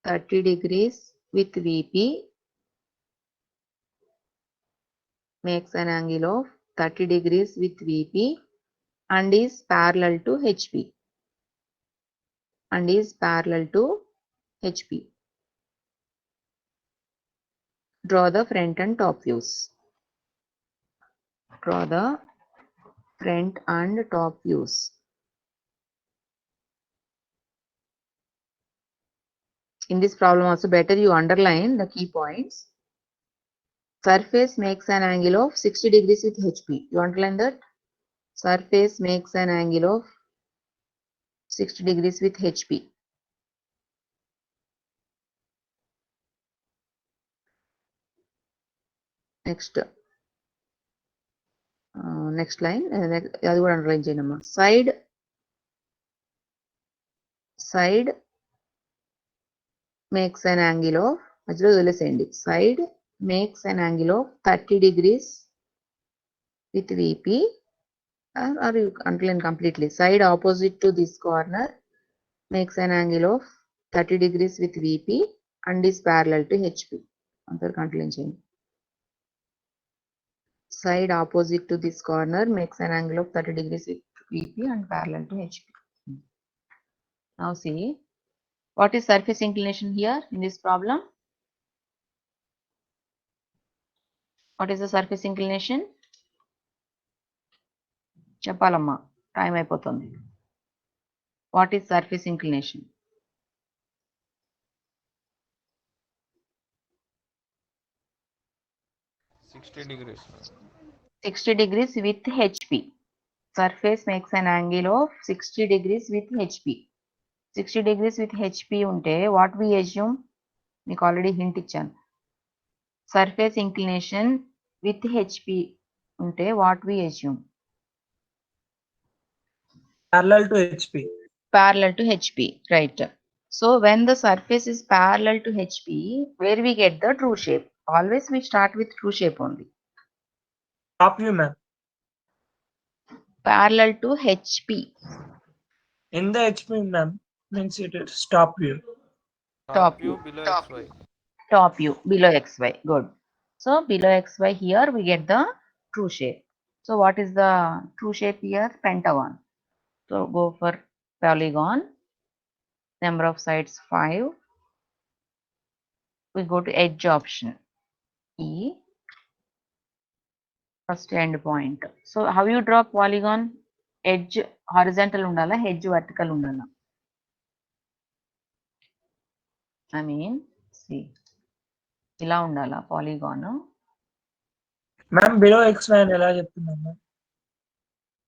30 degrees with VP, makes an angle of 30 degrees with VP and is parallel to HP, and is parallel to HP. Draw the front and top views. Draw the front and top views. In this problem also better you underline the key points. Surface makes an angle of 60 degrees with HP. You underline that? Surface makes an angle of 60 degrees with HP. Next. Next line. అది కూడా underline చేయనమ్మా. Side makes an angle of, మధ్యలో వదిలేసేయండి. Side makes an angle of 30 degrees with VP, or you underline completely. Side opposite to this corner makes an angle of 30 degrees with VP and is parallel to HP. అంతవరకు underline చేయండి. Side opposite to this corner makes an angle of 30 degrees with VP and parallel to HP. Now see, what is surface inclination here in this problem? What is the surface inclination? చెప్పాలమ్మా, time అయిపోతుంది. What is surface inclination? 60 degrees. 60 degrees with HP. Surface makes an angle of 60 degrees with HP. 60 degrees with HP ఉంటే what we assume? మీకు already hint ఇచ్చాను. Surface inclination with HP ఉంటే what we assume? Parallel to HP. Parallel to HP, right? So when the surface is parallel to HP, where we get the true shape? Always we start with true shape only. Top view, ma'am. Parallel to HP. In the HP, ma'am, means it is top view. Top view view. below XY. Top view below XY. Good. So below XY here we get the true shape. So what is the true shape here? Pentagon. So go for polygon. Number of sides 5. We go to edge option. E. First end point. So how you draw polygon? Edge horizontal undala, edge vertical undala. I mean, see. ఇలా ఉండాలా polygon. Ma'am below XY అని ఎలా చెప్తున్నాను?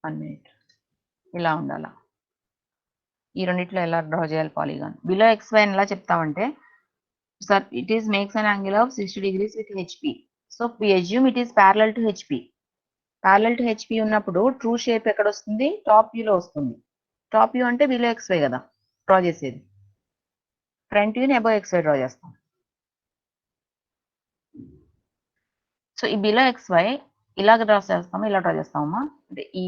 1 minute. ఇలా ఉండాలా. ఈ రెండిట్లో ఎలా డ్రా చేయాలి పాలిగాన్? బిలో XY అని ఎలా చెప్తామంటే, sir it is makes an angle of 60 degrees with HP. So we assume it is parallel to HP. Parallel to HP ఉన్నప్పుడు ట్రూ షేప్ ఎక్కడ వస్తుంది? టాప్ వ్యూలో వస్తుంది. టాప్ వ్యూ అంటే బిలో XY కదా డ్రా చేసేది. ఫ్రంట్ వ్యూని అబౌవ్ XY డ్రా చేస్తాం. సో ఈ బిలో XY ఇలాగ డ్రా చేస్తామా, ఇలా డ్రా చేస్తామా? అంటే ఈ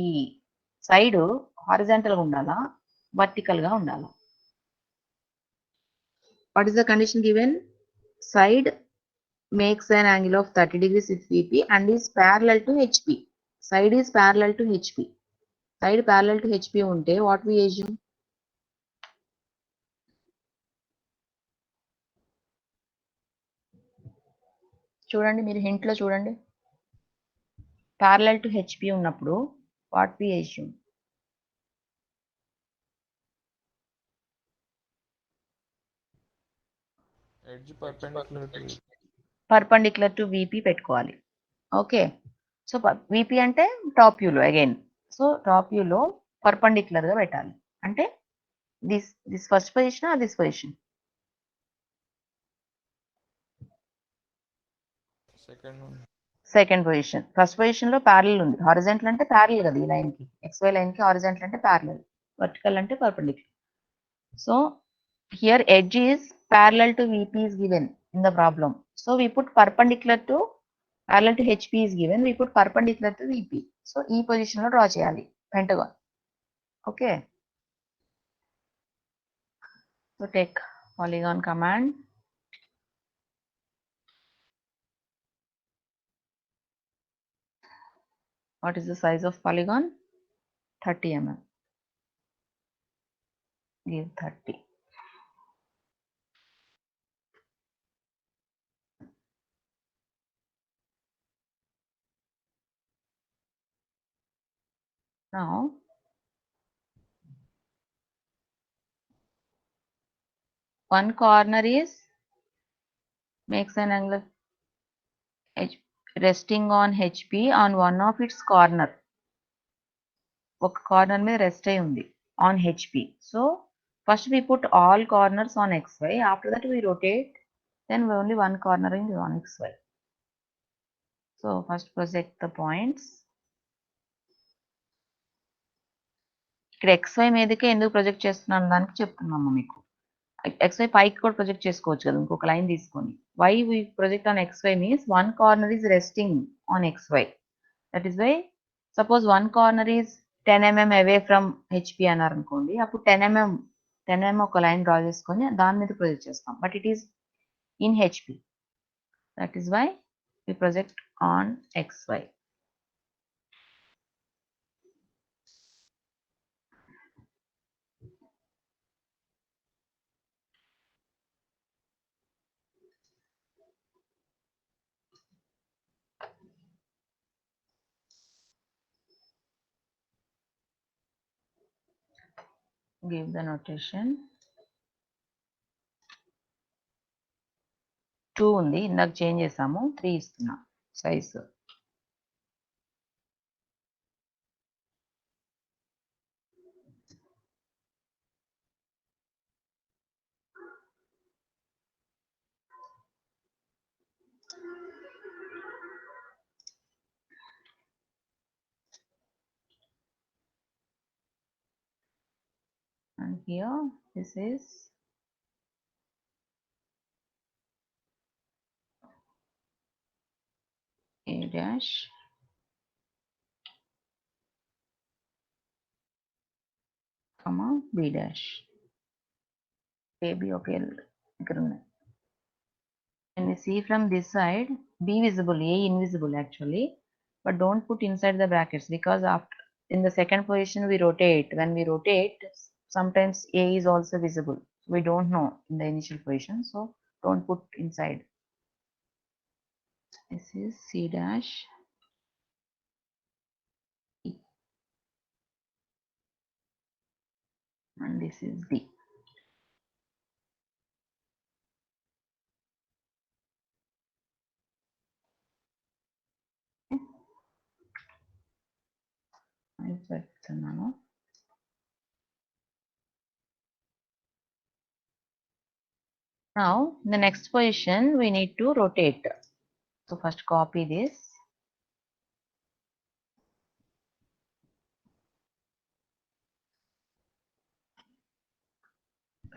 సైడ్ హారిజాంటల్గా ఉండాలా, వర్టికల్గా ఉండాలా? What is the condition given? Side makes an angle of 30 degrees with VP and is parallel to HP. Side is parallel to HP. Side parallel to HP ఉంటే what we assume? చూడండి, మీరు హింట్లో చూడండి. Parallel to HP ఉన్నప్పుడు what we assume? Edge perpendicular to perpendicular to VP పెట్టుకోవాలి. Okay, so VP అంటే top వ్యూలో again. So top వ్యూలో పర్పెండిక్యులర్గా పెట్టాలి. అంటే this first position or this position? Second position. First position లో ప్యారలల్ ఉంది. హారిజాంటల్ అంటే ప్యారలల్ కదా ఈ లైన్ కి, XY లైన్ కి. హారిజాంటల్ అంటే ప్యారలల్, వర్టికల్ అంటే perpendicular. So here edge is parallel to VP is given in the problem. So we put perpendicular to, parallel to HP is given, we put perpendicular to VP. So ఈ position లో draw చేయాలి pentagon. Okay, so take polygon command. What is the size of polygon? 30 mm. Give 30. Now one corner is makes an angle resting on HP on one of its corner. ఒక corner మీద rest అయి ఉంది on HP. So first we put all corners on XY. After that we rotate. Then only one corner is on XY. So first project the points. ఇక్కడ XY మీదకే ఎందుకు project చేస్తున్నాను దానికి చెప్తున్నాము మీకు. XY పైకి కూడా ప్రొజెక్ట్ చేసుకోవచ్చు కదా ఇంకొక లైన్ తీసుకొని. Why we project on XY means one corner is resting on XY. That is why suppose one corner is 10 mm away from HP అన్నారు అనుకోండి, అప్పుడు 10 mm ఒక లైన్ డ్రా చేసుకొని దాని మీద ప్రొజెక్ట్ చేస్తాం. But it is in HP. That is why we project on XY. Give the notation. 2 ఉంది, ఇందాక చేంజ్ చేసాము, 3 ఇస్తున్నా size. And here this is A dash comma B dash. AB okay ఇక్కడ ఉన్నాయి. When we see from this side, B visible, A invisible actually, but don't put inside the brackets because after in the second position we rotate. When we rotate, sometimes A is also visible. We don't know in the initial position, so don't put inside. This is C dash E, and this is D. Now in the next position we need to rotate. So first copy this.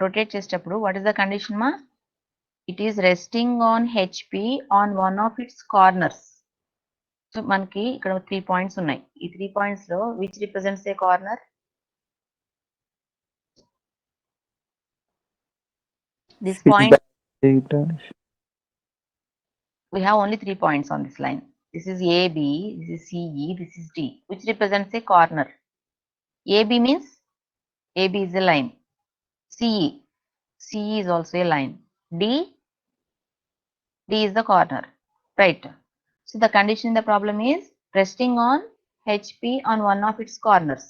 Rotate చేసేటప్పుడు what is the condition ma? It is resting on HP on one of its corners. So మనకి ఇక్కడ 3 points ఉన్నాయి. ఈ 3 points లో which represents a corner? This point, we have only 3 points on this line. This is AB, this is CE, this is D, which represents a corner. AB means AB is a line. CE is also a line. D is the corner, right? So the condition in the problem is resting on HP on one of its corners.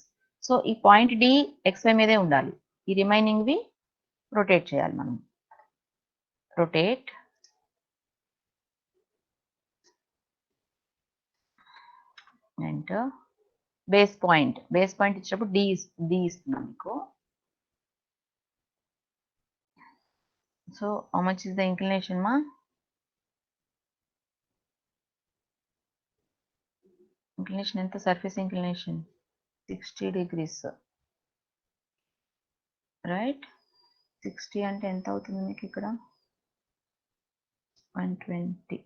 So ఈ point D XY మీదే ఉండాలి. ఈ remaining వి rotate చేయాలి మనం. Rotate enter. Base point ఇచ్చినప్పుడు D ఇస్తున్నాం మీకు. So how much is the inclination ma? Inclination ఎంత? Surface inclination 60 degrees, right? 60 అంటే ఎంత అవుతుంది మీకు ఇక్కడ? 120.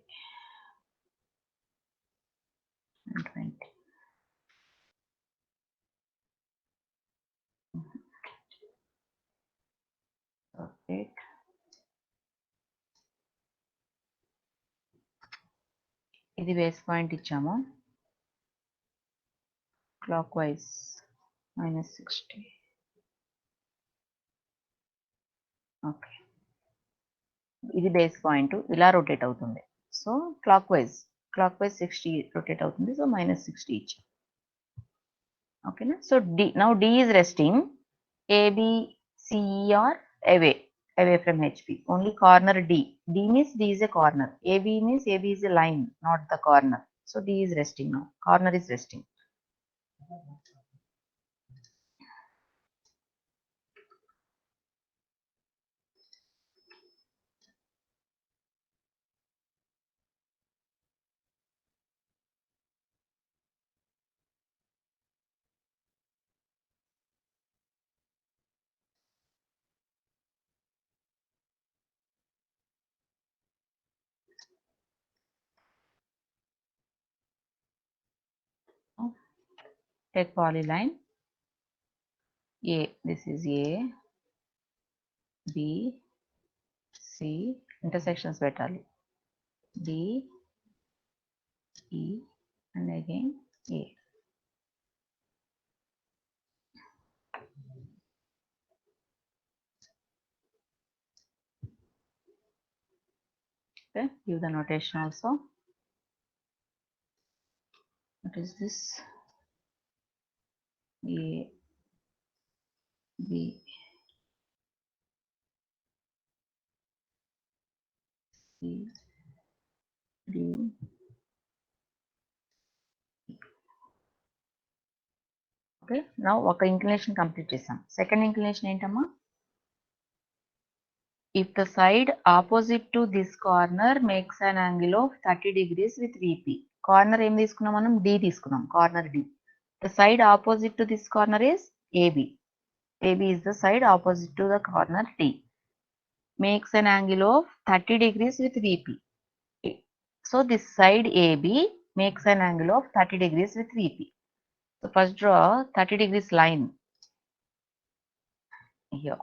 Rotate. ఇది బేస్ పాయింట్ ఇచ్చాము. Clock wise -60. ఓకే, ఇది బేస్ పాయింట్ ఇలా రొటేట్ అవుతుంది. సో క్లాక్ వైజ్ 60 రొటేట్ అవుతుంది. సో -60 ఇచ్చాం. Okay, na? So now D is resting. A, B, C, E are away from HP. Only corner D. D means D is a corner. AB means AB is a line, not the corner. So D is resting now. Corner is resting. Take polyline. A. This is A. B. C. Intersections పెట్టాలి. D. E. And again A. Okay, give the notation also. What is this? A, B, C, D. Okay, now ఒక inclination complete చేసాం. Second inclination ఏంటమ్మా? If the side opposite to this corner makes an angle of 30 degrees with VP. Corner ఏం తీసుకున్నాం మనం? D తీసుకున్నాం. Corner D. The side opposite to this corner is AB. AB is the side opposite to the corner T. Makes an angle of 30 degrees with VP. So this side AB makes an angle of 30 degrees with VP. So first draw 30 degrees line here.